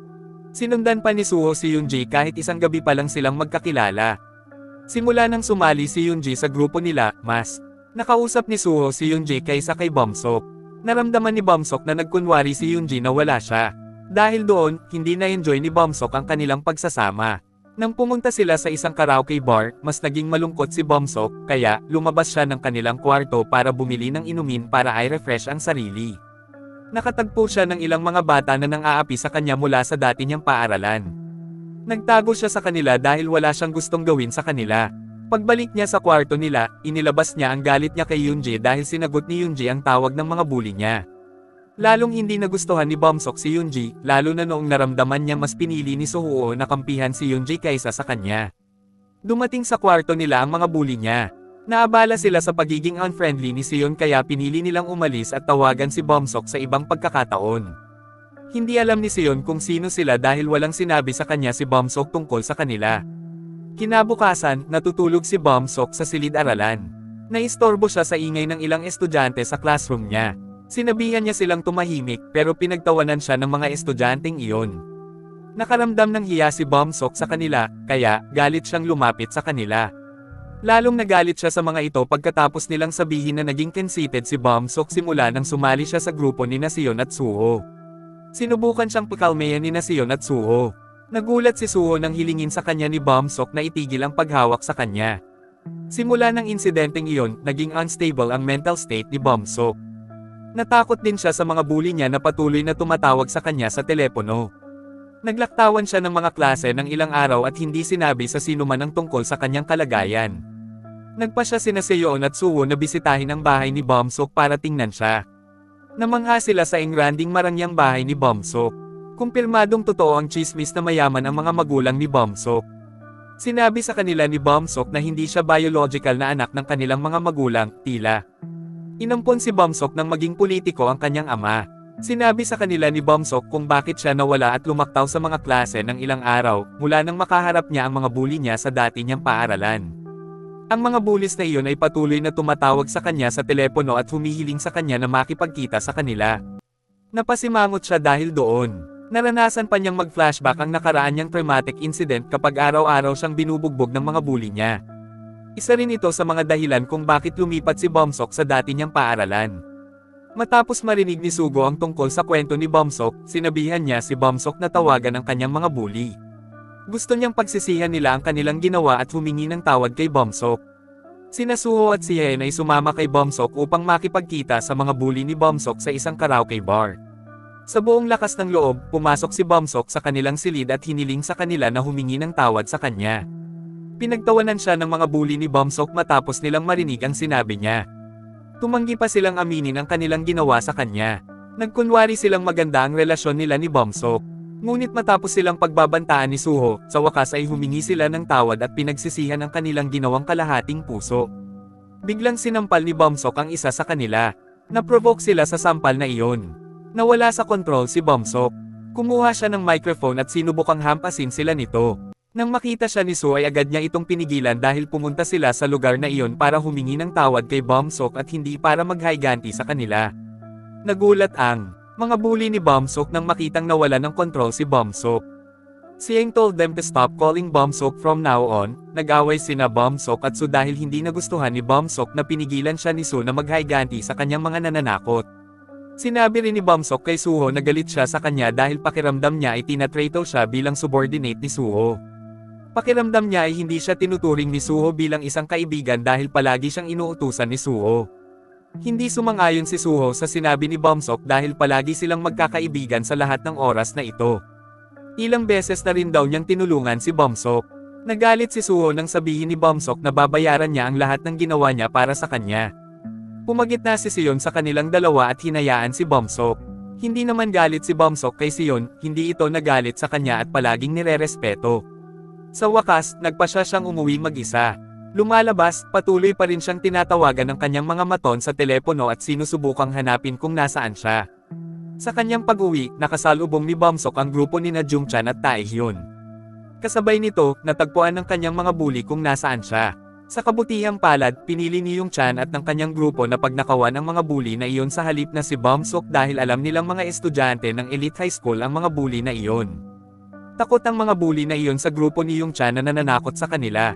Sinundan pa ni Suho si Yoonji kahit isang gabi pa lang silang magkakilala. Simula nang sumali si Yoonji sa grupo nila, mas nakausap ni Suho si Yoonji kaysa kay Bomsok. Naramdaman ni Bomsok na nagkunwari si Yoonji na wala siya. Dahil doon, hindi na-enjoy ni Bomsok ang kanilang pagsasama. Nang pumunta sila sa isang karaoke bar, mas naging malungkot si Bomsok, kaya lumabas siya ng kanilang kwarto para bumili ng inumin para i-refresh ang sarili. Nakatagpo siya ng ilang mga bata na nang-aapi sa kanya mula sa dati niyang paaralan. Nagtago siya sa kanila dahil wala siyang gustong gawin sa kanila. Pagbalik niya sa kwarto nila, inilabas niya ang galit niya kay Yoonji dahil sinagot ni Yoonji ang tawag ng mga bully niya. Lalong hindi nagustuhan ni Bomsok si Yoonji, lalo na noong naramdaman niya mas pinili ni Suho na kampihan si Yoonji kaysa sa kanya. Dumating sa kwarto nila ang mga bully niya. Naabala sila sa pagiging unfriendly ni Seon kaya pinili nilang umalis at tawagan si Bomsok sa ibang pagkakataon. Hindi alam ni Seon kung sino sila dahil walang sinabi sa kanya si Bomsok tungkol sa kanila. Kinabukasan, natutulog si Bomsok sa silid-aralan. Naistorbo siya sa ingay ng ilang estudyante sa classroom niya. Sinabihan niya silang tumahimik pero pinagtawanan siya ng mga estudyanteng iyon. Nakaramdam ng hiya si Bomsok sa kanila, kaya galit siyang lumapit sa kanila. Lalong nagalit siya sa mga ito pagkatapos nilang sabihin na naging conceited si Bomsok simula nang sumali siya sa grupo ni Seon at Suho. Sinubukan siyang pakalmayan ni Seon at Suho. Nagulat si Suho nang hilingin sa kanya ni Bomsok na itigil ang paghawak sa kanya. Simula ng insidenteng iyon, naging unstable ang mental state ni Bomsok. Natakot din siya sa mga bully niya na patuloy na tumatawag sa kanya sa telepono. Naglaktawan siya ng mga klase ng ilang araw at hindi sinabi sa sino man ang tungkol sa kanyang kalagayan. Nagpa siya sina Seon at Suho na bisitahin ang bahay ni Bomsok para tingnan siya. Namangha sila sa engranding marangyang bahay ni Bomsok. Kumpirmadong totoo ang chismis na mayaman ang mga magulang ni Bomsok. Sinabi sa kanila ni Bomsok na hindi siya biological na anak ng kanilang mga magulang, tila. Inampon si Bomsok nang maging politiko ang kanyang ama. Sinabi sa kanila ni Bomsok kung bakit siya nawala at lumaktaw sa mga klase ng ilang araw, mula nang makaharap niya ang mga bully niya sa dati niyang paaralan. Ang mga bullies na iyon ay patuloy na tumatawag sa kanya sa telepono at humihiling sa kanya na makipagkita sa kanila. Napasimangot siya dahil doon. Naranasan pa niyang mag-flashback ang nakaraan niyang traumatic incident kapag araw-araw siyang binubugbog ng mga bully niya. Isa rin ito sa mga dahilan kung bakit lumipat si Bomsok sa dati niyang paaralan. Matapos marinig ni Sugo ang tungkol sa kwento ni Bomsok, sinabihan niya si Bomsok na tawagan ang kanyang mga bully. Gusto niyang pagsisihan nila ang kanilang ginawa at humingi ng tawad kay Bomsok. Sina Suho at si Hen ay sumama kay Bomsok upang makipagkita sa mga bully ni Bomsok sa isang karaoke bar. Sa buong lakas ng loob, pumasok si Bomsok sa kanilang silid at hiniling sa kanila na humingi ng tawad sa kanya. Pinagtawanan siya ng mga bully ni Bomsok matapos nilang marinig ang sinabi niya. Tumanggi pa silang aminin ang kanilang ginawa sa kanya. Nagkunwari silang maganda ang relasyon nila ni Bomsok. Ngunit matapos silang pagbabantaan ni Suho, sa wakas ay humingi sila ng tawad at pinagsisihan ang kanilang ginawang kalahating puso. Biglang sinampal ni Bomsok ang isa sa kanila. Naprovoke sila sa sampal na iyon. Nawala sa kontrol si Bomsok. Kumuha siya ng microphone at sinubukang hampasin sila nito. Nang makita siya ni Suho ay agad niya itong pinigilan dahil pumunta sila sa lugar na iyon para humingi ng tawad kay Bomsok at hindi para maghayganti sa kanila. Nagulat ang Mga bully ni Bumsok nang makitang nawala ng kontrol si Bumsok. Siang told them to stop calling Bumsok from now on. Nag-away sina Bumsok at Su dahil hindi nagustuhan ni Bumsok na pinigilan siya ni Su na maghiganti sa kanyang mga nananakot. Sinabi rin ni Bumsok kay Suho na galit siya sa kanya dahil pakiramdam niya ay tinatrato siya bilang subordinate ni Suho. Pakiramdam niya ay hindi siya tinuturing ni Suho bilang isang kaibigan dahil palagi siyang inuutusan ni Suho. Hindi sumang-ayon si Suho sa sinabi ni Bumsok dahil palagi silang magkakaibigan sa lahat ng oras na ito. Ilang beses na rin daw niyang tinulungan si Bumsok. Nagalit si Suho nang sabihin ni Bumsok na babayaran niya ang lahat ng ginawa niya para sa kanya. Pumagit na si Sion sa kanilang dalawa at hinayaan si Bumsok. Hindi naman galit si Bumsok kay Sion, hindi ito nagalit sa kanya at palaging nirerespeto. Sa wakas, nagpasya siyang umuwi mag-isa. Lumalabas, patuloy pa rin siyang tinatawagan ng kanyang mga maton sa telepono at sinusubukang hanapin kung nasaan siya. Sa kanyang pag-uwi, nakasalubong ni Bumsok ang grupo ni na Jungchan at Taehyun. Kasabay nito, natagpuan ng kanyang mga bully kung nasaan siya. Sa kabutihang palad, pinili ni Jungchan at ng kanyang grupo na pagnakawan ang mga bully na iyon sa halip na si Bumsok dahil alam nilang mga estudyante ng elite high school ang mga bully na iyon. Takot ang mga bully na iyon sa grupo ni Jungchan na nananakot sa kanila.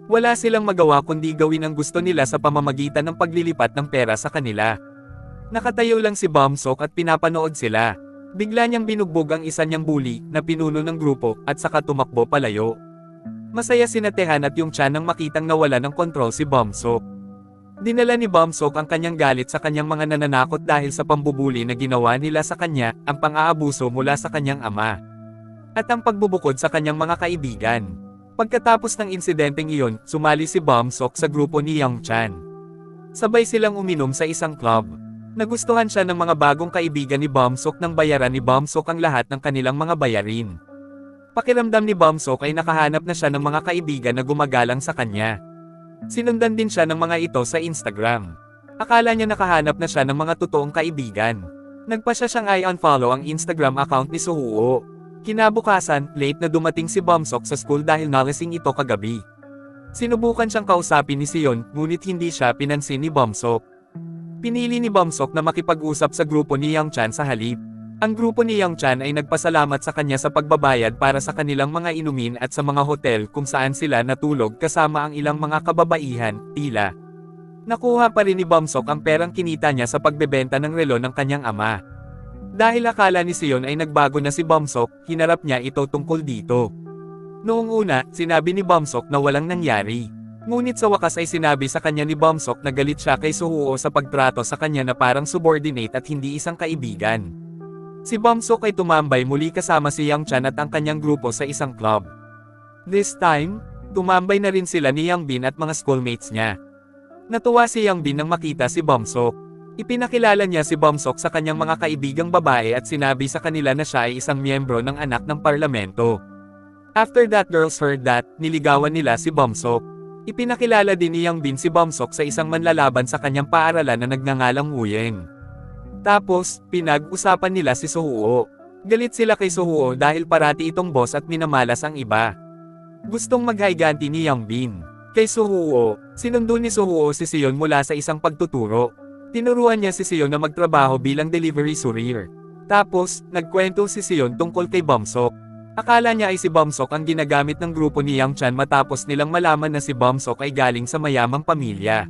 Wala silang magawa kundi gawin ang gusto nila sa pamamagitan ng paglilipat ng pera sa kanila. Nakatayo lang si Bumsok at pinapanood sila. Bigla niyang binugbog ang isa niyang bully na pinuno ng grupo at saka tumakbo palayo. Masaya si Tehan at Jungchan nang makitang nawala ng kontrol si Bumsok. Dinala ni Bumsok ang kanyang galit sa kanyang mga nananakot dahil sa pambubuli na ginawa nila sa kanya, ang pang-aabuso mula sa kanyang ama, at ang pagbubukod sa kanyang mga kaibigan. Pagkatapos ng insidenteng iyon, sumali si Bumsok sa grupo ni Jungchan. Sabay silang uminom sa isang club. Nagustuhan siya ng mga bagong kaibigan ni Bumsok nang bayaran ni Bumsok ang lahat ng kanilang mga bayarin. Pakiramdam ni Bumsok ay nakahanap na siya ng mga kaibigan na gumagalang sa kanya. Sinundan din siya ng mga ito sa Instagram. Akala niya nakahanap na siya ng mga totoong kaibigan. Nagpasya siyang i-unfollow ang Instagram account ni Suho. Kinabukasan, late na dumating si Bumsok sa school dahil nalasing ito kagabi. Sinubukan siyang kausapin ni Sion, ngunit hindi siya pinansin ni Bumsok. Pinili ni Bumsok na makipag-usap sa grupo ni Jungchan sa halip. Ang grupo ni Jungchan ay nagpasalamat sa kanya sa pagbabayad para sa kanilang mga inumin at sa mga hotel kung saan sila natulog kasama ang ilang mga kababaihan, tila. Nakuha pa rin ni Bumsok ang perang kinita niya sa pagbebenta ng relo ng kanyang ama. Dahil akala ni Sion ay nagbago na si Bumsok, hinarap niya ito tungkol dito. Noong una, sinabi ni Bumsok na walang nangyari. Ngunit sa wakas ay sinabi sa kanya ni Bumsok na galit siya kay Suho sa pagtrato sa kanya na parang subordinate at hindi isang kaibigan. Si Bumsok ay tumambay muli kasama si Jungchan at ang kanyang grupo sa isang club. This time, tumambay na rin sila ni Yangbin at mga schoolmates niya. Natuwa si Yangbin nang makita si Bumsok. Ipinakilala niya si Bumsok sa kanyang mga kaibigang babae at sinabi sa kanila na siya ay isang miyembro ng anak ng parlamento. After that girls heard that, niligawan nila si Bumsok. Ipinakilala din ni Yangbin si Bumsok sa isang manlalaban sa kanyang paaralan na nagngangalang Wuyeng. Tapos, pinag-usapan nila si Suho. Galit sila kay Suho dahil parati itong boss at minamalas ang iba. Gustong maghiganti ni Yangbin kay Suho. Sinundo ni Suho si Sion mula sa isang pagtuturo. Tinuruan niya si Sion na magtrabaho bilang delivery courier. Tapos, nagkwento si Sion tungkol kay Bumsok. Akala niya ay si Bumsok ang ginagamit ng grupo ni Jungchan matapos nilang malaman na si Bumsok ay galing sa mayamang pamilya.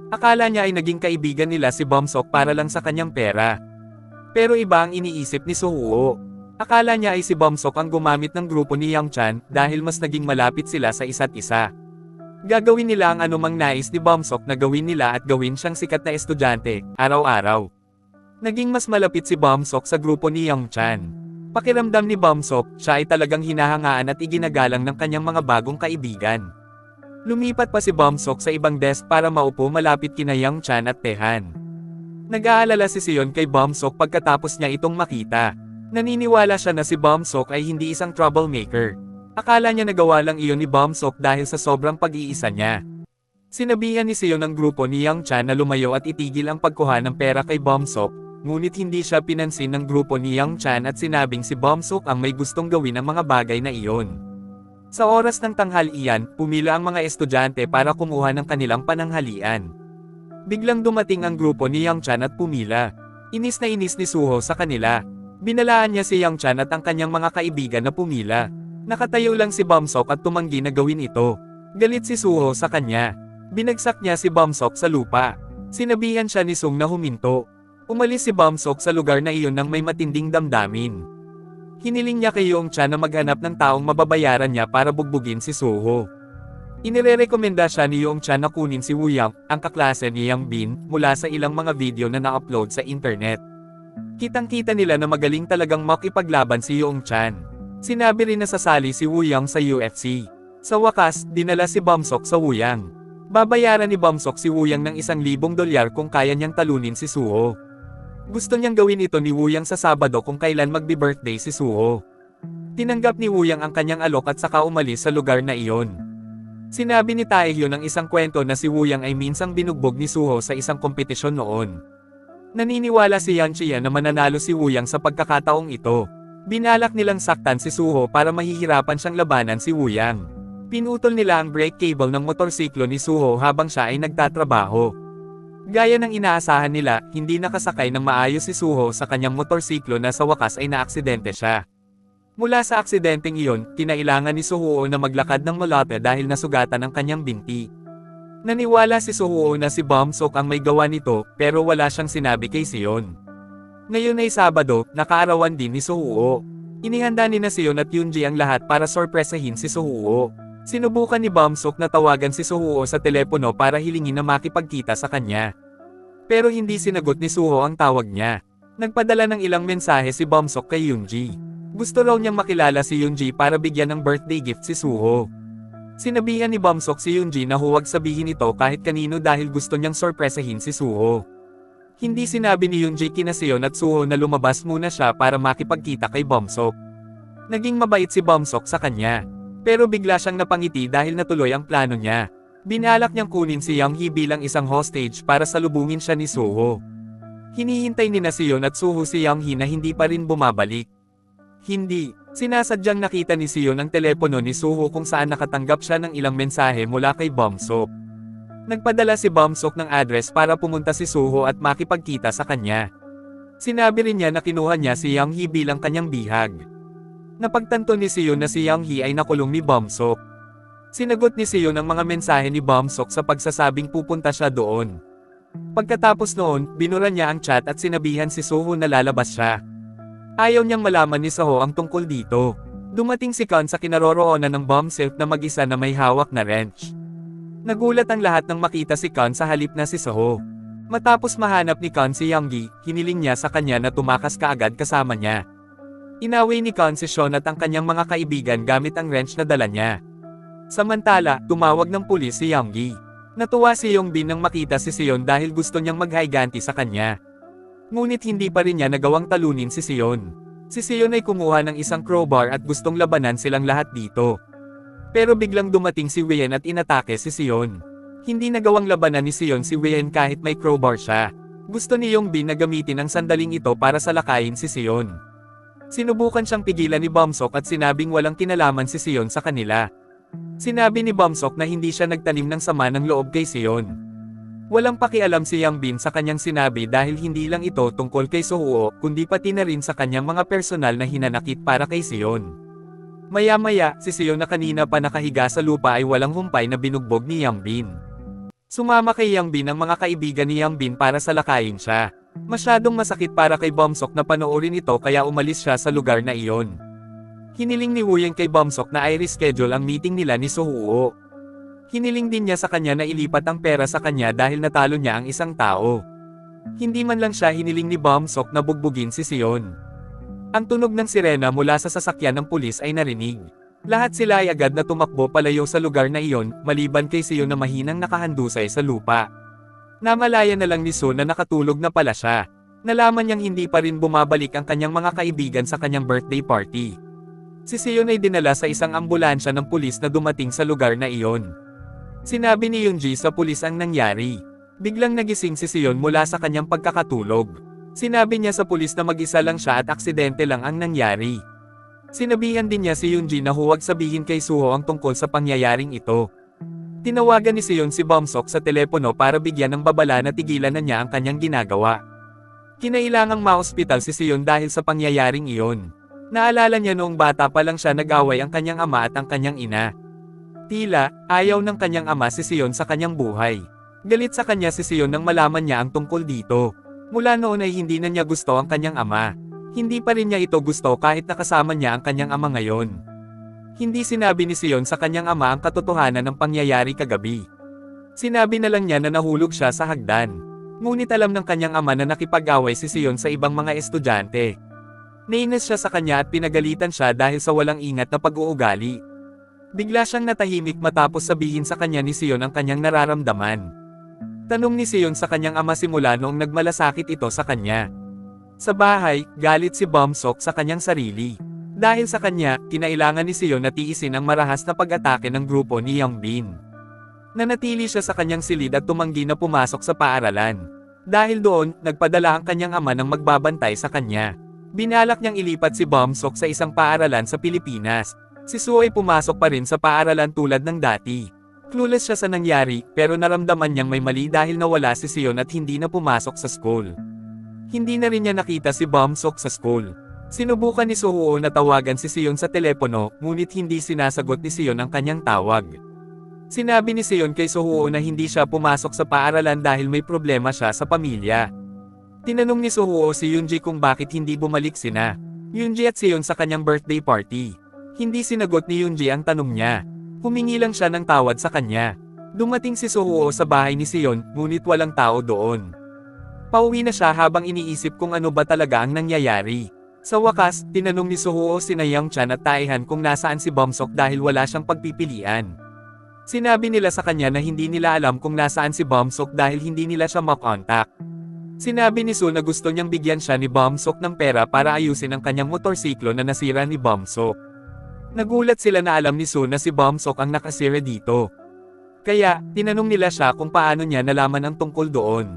Akala niya ay naging kaibigan nila si Bumsok para lang sa kanyang pera. Pero iba ang iniisip ni Suho. Akala niya ay si Bumsok ang gumamit ng grupo ni Jungchan dahil mas naging malapit sila sa isa't isa. Gagawin nila ang anumang nais ni Bumsok na gawin nila at gawin siyang sikat na estudyante, araw-araw. Naging mas malapit si Bumsok sa grupo ni Jungchan. Pakiramdam ni Bumsok, siya ay talagang hinahangaan at iginagalang ng kanyang mga bagong kaibigan. Lumipat pa si Bumsok sa ibang desk para maupo malapit kina Jungchan at Tehan. Nag-aalala si Sion kay Bumsok pagkatapos niya itong makita. Naniniwala siya na si Bumsok ay hindi isang troublemaker. Akala niya nagawa lang iyon ni Bumsok dahil sa sobrang pag-iisa niya. Sinabihan ni Sion ng grupo ni Jungchan na lumayo at itigil ang pagkuha ng pera kay Bumsok. Ngunit hindi siya pinansin ng grupo ni Jungchan at sinabing si Bumsok ang may gustong gawin ang mga bagay na iyon. Sa oras ng tanghalian, pumila ang mga estudyante para kumuha ng kanilang pananghalian. Biglang dumating ang grupo ni Jungchan at pumila. Inis na inis ni Suho sa kanila. Binalaan niya si Yang Chan at ang kanyang mga kaibigan na pumila. Nakatayo lang si Bumsok at tumanggi na gawin ito. Galit si Suho sa kanya. Binagsak niya si Bumsok sa lupa. Sinabihan siya ni Sung na huminto. Umalis si Bumsok sa lugar na iyon nang may matinding damdamin. Hiniling niya kay Yang Chan na maghanap ng taong mababayaran niya para bugbugin si Suho. Inirerekomenda siya ni Yang Chan na kunin si Woo Yang, ang kaklase ni Yang Bin, mula sa ilang mga video na na-upload sa internet. Kitang-kita nila na magaling talagang makipaglaban si Yang Chan. Sinabi rin na sasali si Woo Yang sa UFC. Sa wakas, dinala si Bumsok sa Woo Yang. Babayaran ni Bumsok si Woo Yang ng $1,000 kung kaya niyang talunin si Suho. Gusto niyang gawin ito ni Woo Yang sa Sabado kung kailan magbi-birthday si Suho. Tinanggap ni Woo Yang ang kanyang alok at saka umalis sa lugar na iyon. Sinabi ni Taehyo ng isang kwento na si Woo Yang ay minsang binugbog ni Suho sa isang kompetisyon noon. Naniniwala si Yang Chia na mananalo si Woo Yang sa pagkakataong ito. Binalak nilang saktan si Suho para mahihirapan siyang labanan si Woo Yang. Pinutol nila ang brake cable ng motorsiklo ni Suho habang siya ay nagtatrabaho. Gaya ng inaasahan nila, hindi nakasakay ng maayos si Suho sa kanyang motorsiklo na sa wakas ay naaksidente siya. Mula sa aksidenteng iyon, kinailangan ni Suho na maglakad ng malapit dahil nasugatan ang kanyang binti. Naniwala si Suho na si Bumsok ang may gawa nito, pero wala siyang sinabi kay Sion. Ngayon ay Sabado, nakaarawan din ni Suho. Inihanda ni na Sion at Yoonji ang lahat para sorpresahin si Suho. Sinubukan ni Bumsok na tawagan si Suho sa telepono para hilingin na makipagkita sa kanya. Pero hindi sinagot ni Suho ang tawag niya. Nagpadala ng ilang mensahe si Bumsok kay Yoonji. Gusto raw niyang makilala si Yoonji para bigyan ng birthday gift si Suho. Sinabihan ni Bumsok si Yoonji na huwag sabihin ito kahit kanino dahil gusto niyang sorpresahin si Suho. Hindi sinabi ni Yoonji kina Sion at Suho na lumabas muna siya para makipagkita kay Bumsok. Naging mabait si Bumsok sa kanya. Pero bigla siyang napangiti dahil natuloy ang plano niya. Binalak niyang kunin si Yang Hee bilang isang hostage para salubungin siya ni Suho. Hinihintay ni na Sion at Suho si Yang Hee na hindi pa rin bumabalik. Hindi. Sinasadyang nakita ni Sion ang telepono ni Suho kung saan nakatanggap siya ng ilang mensahe mula kay Bumsok. Nagpadala si Bumsok ng address para pumunta si Suho at makipagkita sa kanya. Sinabi rin niya na kinuha niya si Yang Hee bilang kanyang bihag. Napagtanto ni Sion na si Yang Hee ay nakulong ni Bumsok. Sinagot ni Sion ang mga mensahe ni Bumsok sa pagsasabing pupunta siya doon. Pagkatapos noon, binura niya ang chat at sinabihan si Suho na lalabas siya. Ayaw niyang malaman ni Suho ang tungkol dito. Dumating si Kan sa kinaroroonan ng Bumsok na mag-isa na may hawak na wrench. Nagulat ang lahat nang makita si Kan sa halip na si Suho. Matapos mahanap ni Kan si Yang Hee, hiniling niya sa kanya na tumakas kaagad kasama niya. Inaway ni Kan si Sean at ang kanyang mga kaibigan gamit ang wrench na dala niya. Samantala, tumawag ng pulis si Yang Hee. Natuwa si Yong Bin nang makita si Sion dahil gusto niyang maghiganti sa kanya. Ngunit hindi pa rin niya nagawang talunin si Sion. Si Sion ay kumuha ng isang crowbar at gustong labanan silang lahat dito. Pero biglang dumating si Wien at inatake si Sion. Hindi nagawang labanan ni Sion si Wien kahit may crowbar siya. Gusto ni Yong Bin na gamitin ang sandaling ito para salakayin si Sion. Sinubukan siyang pigilan ni Bumsok at sinabing walang kinalaman si Sion sa kanila. Sinabi ni Bumsok na hindi siya nagtanim ng sama ng loob kay Sion. Walang pakialam si Yang Bin sa kanyang sinabi dahil hindi lang ito tungkol kay Suho, kundi pati na rin sa kanyang mga personal na hinanakit para kay Sion. Maya-maya, si Sion na kanina pa nakahiga sa lupa ay walang humpay na binugbog ni Yang Bin. Sumama kay Yang Bin ang mga kaibigan ni Yang Bin para salakayin siya. Masyadong masakit para kay Bumsok na panoorin ito kaya umalis siya sa lugar na iyon. Hiniling ni Woo Yang kay Bumsok na i-reschedule ang meeting nila ni Suho. Hiniling din niya sa kanya na ilipat ang pera sa kanya dahil natalo niya ang isang tao. Hindi man lang siya hiniling ni Bumsok na bugbugin si Sion. Ang tunog ng sirena mula sa sasakyan ng pulis ay narinig. Lahat sila ay agad na tumakbo palayo sa lugar na iyon, maliban kay Sion na mahinang nakahandusay sa lupa. Namalaya na lang ni Sun na nakatulog na pala siya. Nalaman niyang hindi pa rin bumabalik ang kanyang mga kaibigan sa kanyang birthday party. Si Sion ay dinala sa isang ambulansya ng pulis na dumating sa lugar na iyon. Sinabi ni Yoonji sa pulis ang nangyari. Biglang nagising si Sion mula sa kanyang pagkakatulog. Sinabi niya sa pulis na mag-isa lang siya at aksidente lang ang nangyari. Sinabihan din niya si Yoonji na huwag sabihin kay Suho ang tungkol sa pangyayaring ito. Tinawagan ni Sion si Bumsok sa telepono para bigyan ng babala na tigilan na niya ang kanyang ginagawa. Kinailangang ma-ospital si Seon dahil sa pangyayaring iyon. Naalala niya noong bata pa lang siya nag-away ang kanyang ama at ang kanyang ina. Tila, ayaw ng kanyang ama si Seon sa kanyang buhay. Galit sa kanya si Seon nang malaman niya ang tungkol dito. Mula noon ay hindi na niya gusto ang kanyang ama. Hindi pa rin niya ito gusto kahit nakasama niya ang kanyang ama ngayon. Hindi sinabi ni Seon sa kanyang ama ang katotohanan ng pangyayari kagabi. Sinabi na lang niya na nahulog siya sa hagdan. Ngunit alam ng kanyang ama na nakipag-away si Seon sa ibang mga estudyante. Nainis siya sa kanya at pinagalitan siya dahil sa walang ingat na pag-uugali. Bigla siyang natahimik matapos sabihin sa kanya ni Seon ang kanyang nararamdaman. Tanong ni Seon sa kanyang ama simula noong nagmalasakit ito sa kanya. Sa bahay, galit si Bumsok sa kanyang sarili. Dahil sa kanya, kinailangan ni Seon na tiisin ang marahas na pag-atake ng grupo ni Youngbin. Nanatili siya sa kanyang silid at tumanggi na pumasok sa paaralan. Dahil doon, nagpadala ang kanyang ama ng magbabantay sa kanya. Binalak niyang ilipat si Bumsok sa isang paaralan sa Pilipinas. Si Suo ay pumasok pa rin sa paaralan tulad ng dati. Clueless siya sa nangyari, pero naramdaman niyang may mali dahil nawala si Seon at hindi na pumasok sa school. Hindi na rin niya nakita si Bumsok sa school. Sinubukan ni Suho na tawagan si Seon sa telepono, ngunit hindi sinasagot ni Seon ang kanyang tawag. Sinabi ni Seon kay Suho na hindi siya pumasok sa paaralan dahil may problema siya sa pamilya. Tinanong ni Suho si Yoonji kung bakit hindi bumalik sina Yoonji at Seon sa kanyang birthday party. Hindi sinagot ni Yoonji ang tanong niya. Humingi lang siya ng tawad sa kanya. Dumating si Suho sa bahay ni Seon, ngunit walang tao doon. Pauwi na siya habang iniisip kung ano ba talaga ang nangyayari. Sa wakas, tinanong ni Suho sina Youngchan at Taehan kung nasaan si Bumsok dahil wala siyang pagpipilian. Sinabi nila sa kanya na hindi nila alam kung nasaan si Bumsok dahil hindi nila siya makontak. Sinabi ni Soo na gusto niyang bigyan siya ni Bumsok ng pera para ayusin ang kanyang motorsiklo na nasira ni Bumsok. Nagulat sila na alam ni Soo na si Bumsok ang nakasira dito. Kaya, tinanong nila siya kung paano niya nalaman ang tungkol doon.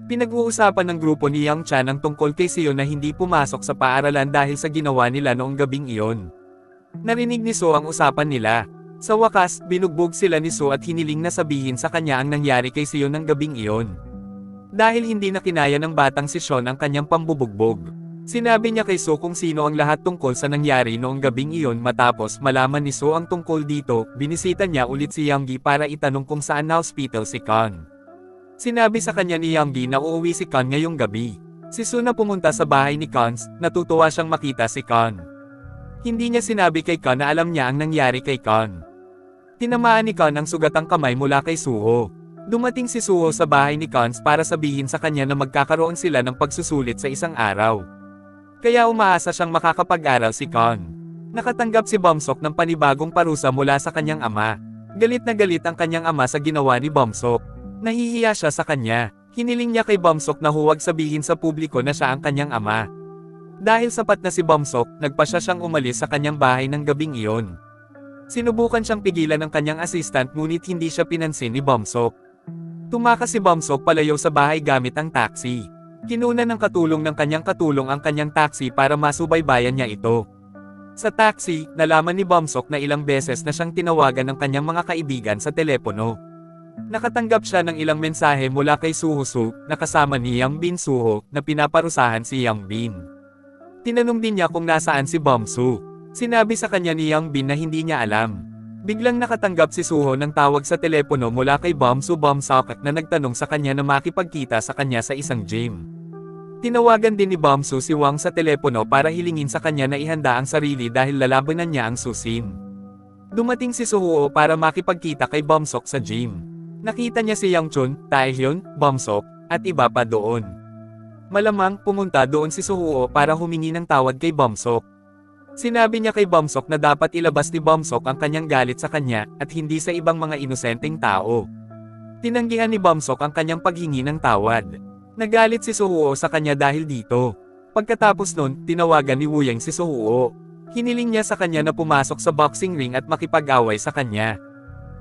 Pinag-uusapan ng grupo ni Youngchan ang tungkol kay Seon na hindi pumasok sa paaralan dahil sa ginawa nila noong gabing iyon. Narinig ni Soo ang usapan nila. Sa wakas, binugbog sila ni Soo at hiniling na sabihin sa kanya ang nangyari kay Seon ng gabing iyon. Dahil hindi na kinaya ng batang si Seon ang kanyang pambubugbog. Sinabi niya kay Soo kung sino ang lahat tungkol sa nangyari noong gabing iyon matapos malaman ni Soo ang tungkol dito, binisita niya ulit si Younggi para itanong kung saan na hospital si Kan. Sinabi sa kanya ni Younggi na uuwi si Kan ngayong gabi. Si Soo na pumunta sa bahay ni Kan, natutuwa siyang makita si Kan. Hindi niya sinabi kay Kan na alam niya ang nangyari kay Kan. Tinamaan ni Kan ang sugatang kamay mula kay Suho. Dumating si Suho sa bahay ni Kan para sabihin sa kanya na magkakaroon sila ng pagsusulit sa isang araw. Kaya umaasa siyang makakapag-aral si Kan. Nakatanggap si Bumsok ng panibagong parusa mula sa kanyang ama. Galit na galit ang kanyang ama sa ginawa ni Bumsok. Nahihiya siya sa kanya. Hiniling niya kay Bumsok na huwag sabihin sa publiko na siya ang kanyang ama. Dahil sapat na si Bumsok, nagpasya siyang umalis sa kanyang bahay ng gabing iyon. Sinubukan siyang pigilan ng kanyang assistant ngunit hindi siya pinansin ni Bumsok. Tumakas si Bumsok palayo sa bahay gamit ang taxi. Kinuna ng katulong ng kanyang katulong ang kanyang taxi para masubaybayan niya ito. Sa taxi, nalaman ni Bumsok na ilang beses na siyang tinawagan ng kanyang mga kaibigan sa telepono. Nakatanggap siya ng ilang mensahe mula kay Suho na kasama ni Youngbin Suho na pinaparusahan si Youngbin. Tinanong din niya kung nasaan si Bumsok. Sinabi sa kanya ni Youngbin na hindi niya alam. Biglang nakatanggap si Suho ng tawag sa telepono mula kay Bumsok na nagtanong sa kanya na makipagkita sa kanya sa isang gym. Tinawagan din ni Bumsok si Wang sa telepono para hilingin sa kanya na ihanda ang sarili dahil lalabanan niya ang Susin. Dumating si Suho para makipagkita kay Bumsok sa gym. Nakita niya si Youngchun, Taehyun, Bumsok, at iba pa doon. Malamang pumunta doon si Suho para humingi ng tawad kay Bumsok. Sinabi niya kay Bumsok na dapat ilabas ni Bumsok ang kanyang galit sa kanya at hindi sa ibang mga inosenteng tao. Tinanggihan ni Bumsok ang kanyang paghingi ng tawad. Nagalit si Suho sa kanya dahil dito. Pagkatapos nun, tinawagan ni Wuyang si Suho. Hiniling niya sa kanya na pumasok sa boxing ring at makipag-away sa kanya.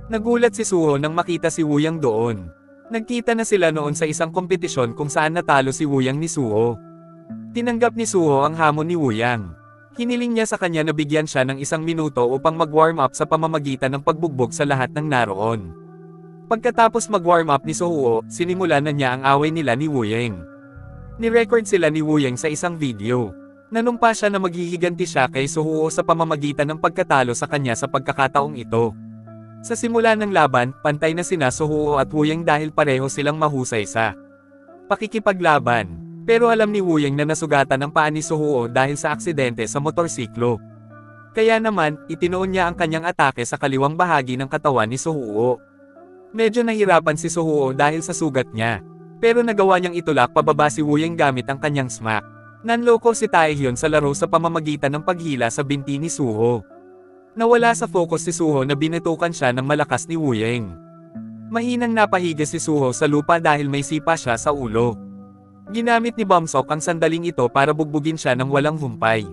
Nagulat si Suho nang makita si Wuyang doon. Nagkita na sila noon sa isang kompetisyon kung saan natalo si Wuyang ni Suho. Tinanggap ni Suho ang hamon ni Wuyang. Hiniling niya sa kanya na bigyan siya ng 1 minuto upang mag-warm up sa pamamagitan ng pagbugbog sa lahat ng naroon. Pagkatapos mag-warm up ni Suho, sinimulan na niya ang away nila ni Wuyang. Ni-record sila ni Woo Yang sa isang video. Nanumpa siya na maghihiganti siya kay Suho sa pamamagitan ng pagkatalo sa kanya sa pagkakataong ito. Sa simula ng laban, pantay na sina Suho at Woo Yang dahil pareho silang mahusay sa pakikipaglaban. Pero alam ni Woo Yang na nasugatan ang paa ni Suho dahil sa aksidente sa motorsiklo. Kaya naman, itinuon niya ang kanyang atake sa kaliwang bahagi ng katawan ni Suho. Medyo nahirapan si Suho dahil sa sugat niya. Pero nagawa niyang itulak pababa si Woo Yang gamit ang kanyang smack. Nanloko si Taehyun sa laro sa pamamagitan ng paghila sa binti ni Suho. Nawala sa focus si Suho na binitukan siya ng malakas ni Woo Yang. Mahinang napahiga si Suho sa lupa dahil may sipa siya sa ulo. Ginamit ni Bumsok ang sandaling ito para bugbugin siya ng walang humpay.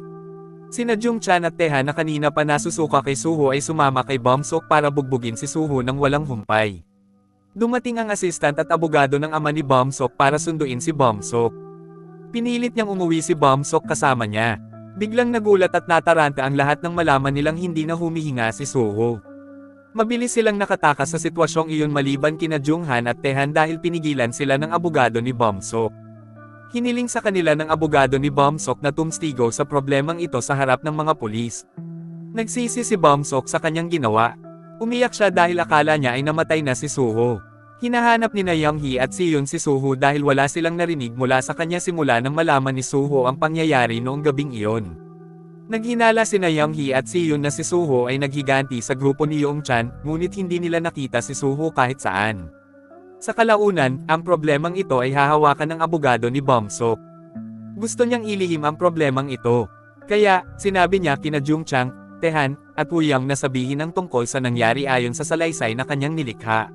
Sina Jung Chan at Taehan na kanina pa nasusuka kay Suho ay sumama kay Bumsok para bugbugin si Suho ng walang humpay. Dumating ang assistant at abogado ng ama ni Bumsok para sunduin si Bumsok. Pinilit niyang umuwi si Bumsok kasama niya. Biglang nagulat at nataranta ang lahat nang malaman nilang hindi na humihinga si Suho. Mabilis silang nakatakas sa sitwasyong iyon maliban kina Junghan at Taehan dahil pinigilan sila ng abogado ni Bumsok. Hiniling sa kanila ng abogado ni Bumsok na tumstigo sa problemang ito sa harap ng mga pulis. Nagsisi si Bumsok sa kanyang ginawa. Umiyak siya dahil akala niya ay namatay na si Suho. Hinahanap ni na Young-hee at Siyun si Suho dahil wala silang narinig mula sa kanya simula nang malaman ni Suho ang pangyayari noong gabing iyon. Naghinala si na Young-hee at Siyun na si Suho ay naghiganti sa grupo ni Young Chan, ngunit hindi nila nakita si Suho kahit saan. Sa kalaunan, ang problemang ito ay hahawakan ng abogado ni Bumsok. Gusto niyang ilihim ang problemang ito. Kaya, sinabi niya kina Jung Chang, Taehan, at Woo Yang na sabihin ang tungkol sa nangyari ayon sa salaysay na kanyang nilikha.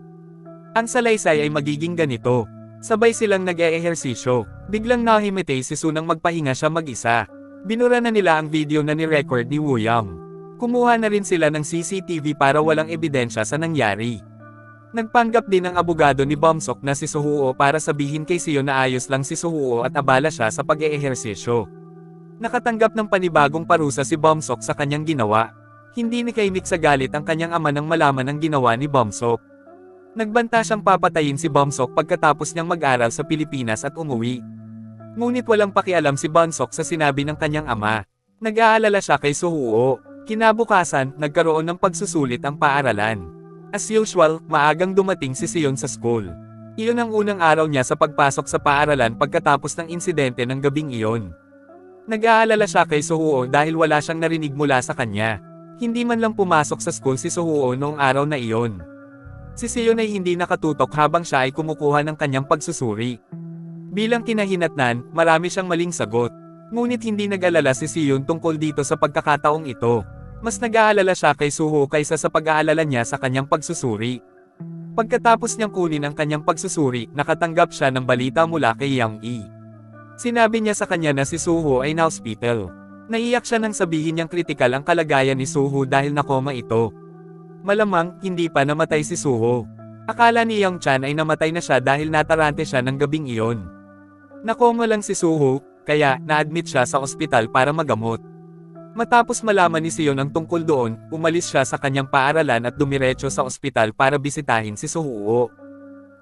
Ang salaysay ay magiging ganito. Sabay silang nag-eehersisyo. Biglang nahimitay si Su nang magpahinga siya mag-isa. Binura na nila ang video na ni-record ni Woo Yang. Kumuha na rin sila ng CCTV para walang ebidensya sa nangyari. Nagpanggap din ang abogado ni Bumsok na si Suho para sabihin kay Seo na ayos lang si Suho at abala siya sa pag-eehersisyo. Nakatanggap ng panibagong parusa si Bumsok sa kanyang ginawa. Hindi nakaimik sa galit ang kanyang ama nang malaman ang ginawa ni Bumsok. Nagbanta siyang papatayin si Bumsok pagkatapos niyang mag-aral sa Pilipinas at umuwi. Ngunit walang pakialam si Bumsok sa sinabi ng kanyang ama. Nag-aalala siya kay Suho. Kinabukasan, nagkaroon ng pagsusulit ang paaralan. As usual, maagang dumating si Siyun sa school. Iyon ang unang araw niya sa pagpasok sa paaralan pagkatapos ng insidente ng gabing iyon. Nag-aalala siya kay Suho dahil wala siyang narinig mula sa kanya. Hindi man lang pumasok sa school si Suho noong araw na iyon. Si Siyun ay hindi nakatutok habang siya ay kumukuha ng kanyang pagsusuri. Bilang kinahinatnan, marami siyang maling sagot. Ngunit hindi nag-alala si Siyun tungkol dito sa pagkakataong ito. Mas nag-aalala siya kay Suho kaysa sa pag-aalala niya sa kanyang pagsusuri. Pagkatapos niyang kunin ang kanyang pagsusuri, nakatanggap siya ng balita mula kay Young-hee. Sinabi niya sa kanya na si Suho ay na-hospital. Naiyak siya nang sabihin niyang kritikal ang kalagayan ni Suho dahil nakoma ito. Malamang, hindi pa namatay si Suho. Akala ni Young Chan ay namatay na siya dahil natarante siya ng gabing iyon. Nakoma lang si Suho, kaya na-admit siya sa ospital para magamot. Matapos malaman ni Siyun ang tungkol doon, umalis siya sa kanyang paaralan at dumiretso sa ospital para bisitahin si Suho.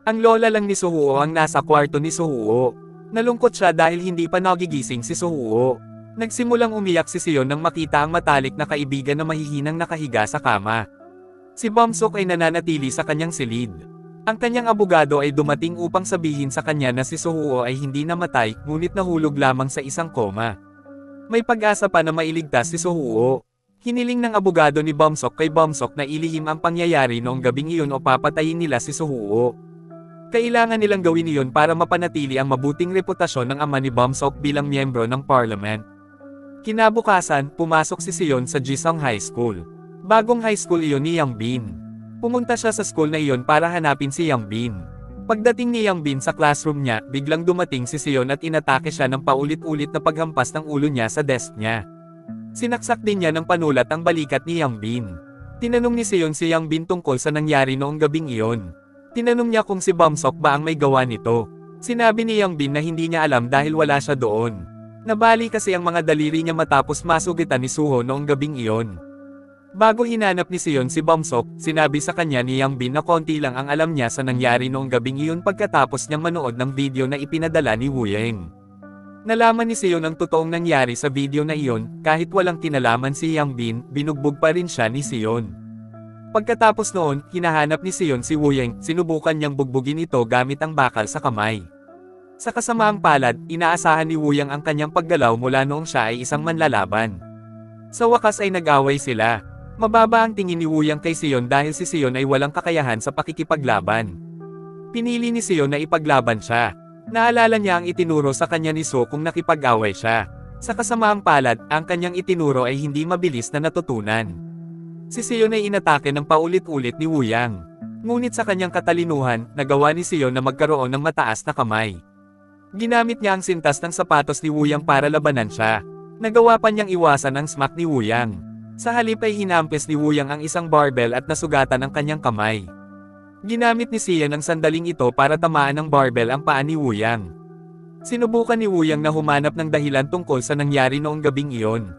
Ang lola lang ni Suho ang nasa kwarto ni Suho. Nalungkot siya dahil hindi pa nagigising si Suho. Nagsimulang umiyak si Siyun nang makita ang matalik na kaibigan na mahihinang nakahiga sa kama. Si Bumsok ay nananatili sa kanyang silid. Ang kanyang abogado ay dumating upang sabihin sa kanya na si Suho ay hindi namatay, ngunit nahulog lamang sa isang koma. May pag-asa pa na mailigtas si Suho. Hiniling ng abogado ni Bumsok kay Bumsok na ilihim ang pangyayari noong gabing iyon o papatayin nila si Suho. Kailangan nilang gawin iyon para mapanatili ang mabuting reputasyon ng ama ni Bumsok bilang miyembro ng parliament. Kinabukasan, pumasok si Siyun sa Jisung High School. Bagong high school iyon ni Yang Bin. Pumunta siya sa school na iyon para hanapin si Yang Bin. Pagdating ni Yang Bin sa classroom niya, biglang dumating si Siyun at inatake siya ng paulit-ulit na paghampas ng ulo niya sa desk niya. Sinaksak din niya ng panulat ang balikat ni Yang Bin. Tinanong ni Siyun si Yang Bin tungkol sa nangyari noong gabing iyon. Tinanong niya kung si Bumsok ba ang may gawa nito. Sinabi ni Yang Bin na hindi niya alam dahil wala siya doon. Nabali kasi ang mga daliri niya matapos masugitan ni Suho noong gabing iyon. Bago hinanap ni Siyun si Bumsok, sinabi sa kanya ni Yang Bin na konti lang ang alam niya sa nangyari noong gabing iyon pagkatapos niyang manood ng video na ipinadala ni Woo Yang. Nalaman ni Seon ang totoong nangyari sa video na iyon, kahit walang kinalaman si Yang Bin, binugbog pa rin siya ni Seon. Pagkatapos noon, hinahanap ni Seon si Woo-yang, sinubukan niyang bugbugin ito gamit ang bakal sa kamay. Sa kasamaang palad, inaasahan ni Woo-yang ang kanyang paggalaw mula noong siya ay isang manlalaban. Sa wakas ay nag-away sila. Mababa ang tingin ni Woo-yang kay Seon dahil si Seon ay walang kakayahan sa pakikipaglaban. Pinili ni Seon na ipaglaban siya. Naalala niya ang itinuro sa kanya ni So kung nakipag-away siya. Sa kasamaang palad, ang kanyang itinuro ay hindi mabilis na natutunan. Si Seon ay inatake ng paulit-ulit ni Woo-yang. Ngunit sa kanyang katalinuhan, nagawa ni Seon na magkaroon ng mataas na kamay. Ginamit niya ang sintas ng sapatos ni Woo-yang para labanan siya. Nagawa pa niyang iwasan ang smack ni Woo-yang. Sa halip ay hinampes ni Woo-yang ang isang barbell at nasugatan ang kanyang kamay. Ginamit ni Seon ang sandaling ito para tamaan ng barbell ang paa ni Woo-yang. Sinubukan ni Woo-yang na humanap ng dahilan tungkol sa nangyari noong gabing iyon.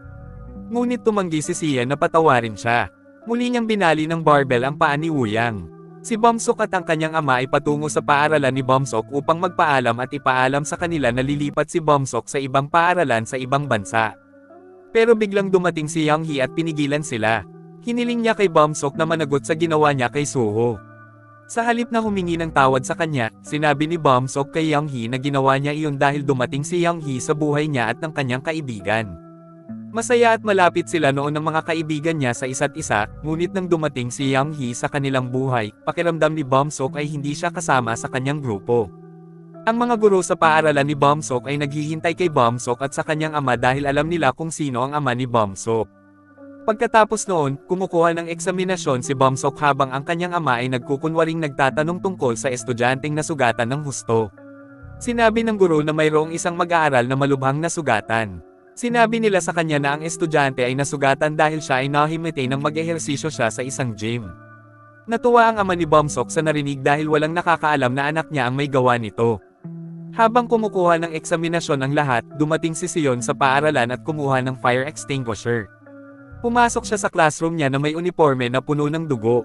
Ngunit tumanggi si Seon na patawarin siya. Muli niyang binali ng barbell ang paa ni Woo-yang. Si Bumsok at ang kanyang ama ay patungo sa paaralan ni Bumsok upang magpaalam at ipaalam sa kanila na lilipat si Bumsok sa ibang paaralan sa ibang bansa. Pero biglang dumating si Young-hee at pinigilan sila. Hiniling niya kay Bumsok na managot sa ginawa niya kay Suho. Sa halip na humingi ng tawad sa kanya, sinabi ni Bumsok kay Young-hee na ginawa niya iyon dahil dumating si Young-hee sa buhay niya at ng kanyang kaibigan. Masaya at malapit sila noon ng mga kaibigan niya sa isa't isa, ngunit nang dumating si Young-hee sa kanilang buhay, pakiramdam ni Bumsok ay hindi siya kasama sa kanyang grupo. Ang mga guro sa paaralan ni Bumsok ay naghihintay kay Bumsok at sa kanyang ama dahil alam nila kung sino ang ama ni Bumsok. Pagkatapos noon, kumukuha ng eksaminasyon si Bumsok habang ang kanyang ama ay nagkukunwaring nagtatanong tungkol sa estudyanteng nasugatan ng husto. Sinabi ng guro na mayroong isang mag-aaral na malubhang nasugatan. Sinabi nila sa kanya na ang estudyante ay nasugatan dahil siya ay nahimite nang mag-ehersisyo siya sa isang gym. Natuwa ang ama ni Bumsok sa narinig dahil walang nakakaalam na anak niya ang may gawa nito. Habang kumukuha ng eksaminasyon ang lahat, dumating si Seon sa paaralan at kumuha ng fire extinguisher. Pumasok siya sa classroom niya na may uniforme na puno ng dugo.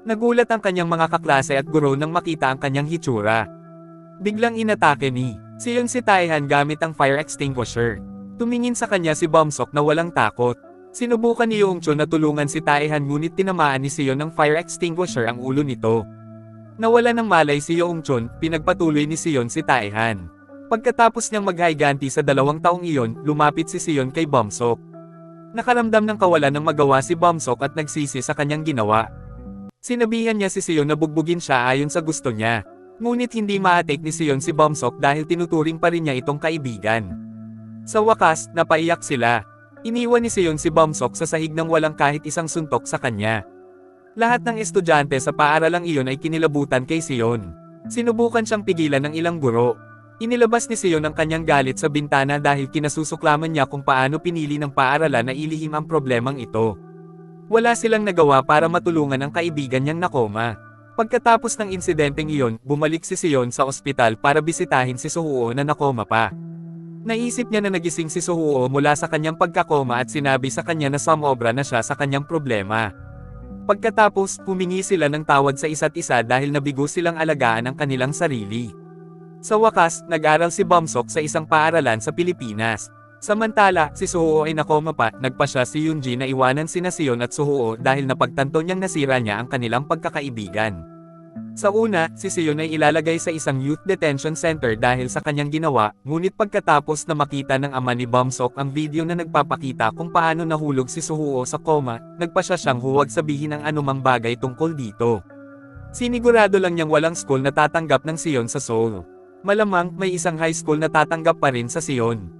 Nagulat ang kanyang mga kaklase at guro nang makita ang kanyang hitsura. Biglang inatake ni Seon si Taehan gamit ang fire extinguisher. Tumingin sa kanya si Bumsok na walang takot. Sinubukan ni Young-chun na tulungan si Taehan ngunit tinamaan ni Seon ng fire extinguisher ang ulo nito. Nawala ng malay si Young-chun, pinagpatuloy ni Seon si Taehan. Pagkatapos niyang maghiganti sa 2 taong iyon, lumapit si Seon kay Bumsok. Nakaramdam ng kawalan ng magawa si Bumsok at nagsisi sa kanyang ginawa. Sinabihan niya si Seon na bugbugin siya ayon sa gusto niya. Ngunit hindi ma-take ni Seon si Bumsok dahil tinuturing pa rin niya itong kaibigan. Sa wakas, napaiyak sila. Iniwan ni Seon si Bumsok sa sahig nang walang kahit isang suntok sa kanya. Lahat ng estudyante sa paaralang iyon ay kinilabutan kay Seon. Sinubukan siyang pigilan ng ilang guro. Inilabas ni Seon ang kanyang galit sa bintana dahil kinasusuklaman niya kung paano pinili ng paaralan na ilihim ang problemang ito. Wala silang nagawa para matulungan ang kaibigan niyang nakoma. Pagkatapos ng insidenteng iyon, bumalik si Seon sa ospital para bisitahin si Suho na nakoma pa. Naisip niya na nagising si Suho mula sa kanyang pagkakoma at sinabi sa kanya na sumobra na siya sa kanyang problema. Pagkatapos, humingi sila ng tawad sa isa't isa dahil nabigo silang alagaan ang kanilang sarili. Sa wakas, nag-aral si Bumsok sa isang paaralan sa Pilipinas. Samantala, si Suho ay nakoma pa, nagpa siya si Yoonji na iwanan sina Seon at Suho dahil napagtanto niyang nasira niya ang kanilang pagkakaibigan. Sa una, si Seon ay ilalagay sa isang youth detention center dahil sa kanyang ginawa, ngunit pagkatapos na makita ng ama ni Bumsok ang video na nagpapakita kung paano nahulog si Suho sa koma, nagpa siya siyang huwag sabihin ang anumang bagay tungkol dito. Sinigurado lang niyang walang school na tatanggap ng Seon sa Seoul. Malamang, may isang high school na tatanggap pa rin sa Seon.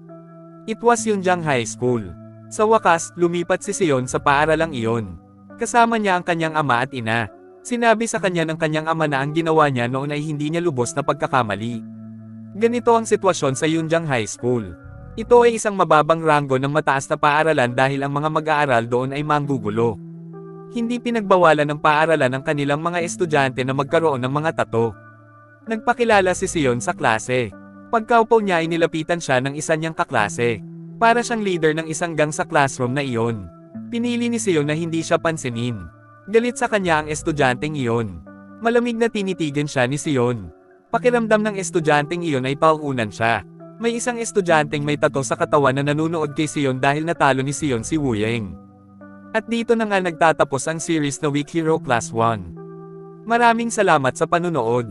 It was Yunjang High School. Sa wakas, lumipat si Seon sa paaralang iyon. Kasama niya ang kanyang ama at ina. Sinabi sa kanya ng kanyang ama na ang ginawa niya noon ay hindi niya lubos na pagkakamali. Ganito ang sitwasyon sa Yunjang High School. Ito ay isang mababang ranggo ng mataas na paaralan dahil ang mga mag-aaral doon ay manggugulo. Hindi pinagbawalan ng paaralan ang kanilang mga estudyante na magkaroon ng mga tato. Nagpakilala si Seon sa klase. Pagkaupo niya ay nilapitan siya ng isa niyang kaklase. Para siyang leader ng isang gang sa classroom na iyon. Pinili ni Seon na hindi siya pansinin. Galit sa kanya ang estudyanteng iyon. Malamig na tinitigan siya ni Seon. Pakiramdam ng estudyanteng iyon ay pauunan siya. May isang estudyanteng may tattoo sa katawan na nanunood kay Sion dahil natalo ni Sion si Wuying. At dito na nga nagtatapos ang series na Weak Hero Class 1. Maraming salamat sa panunood.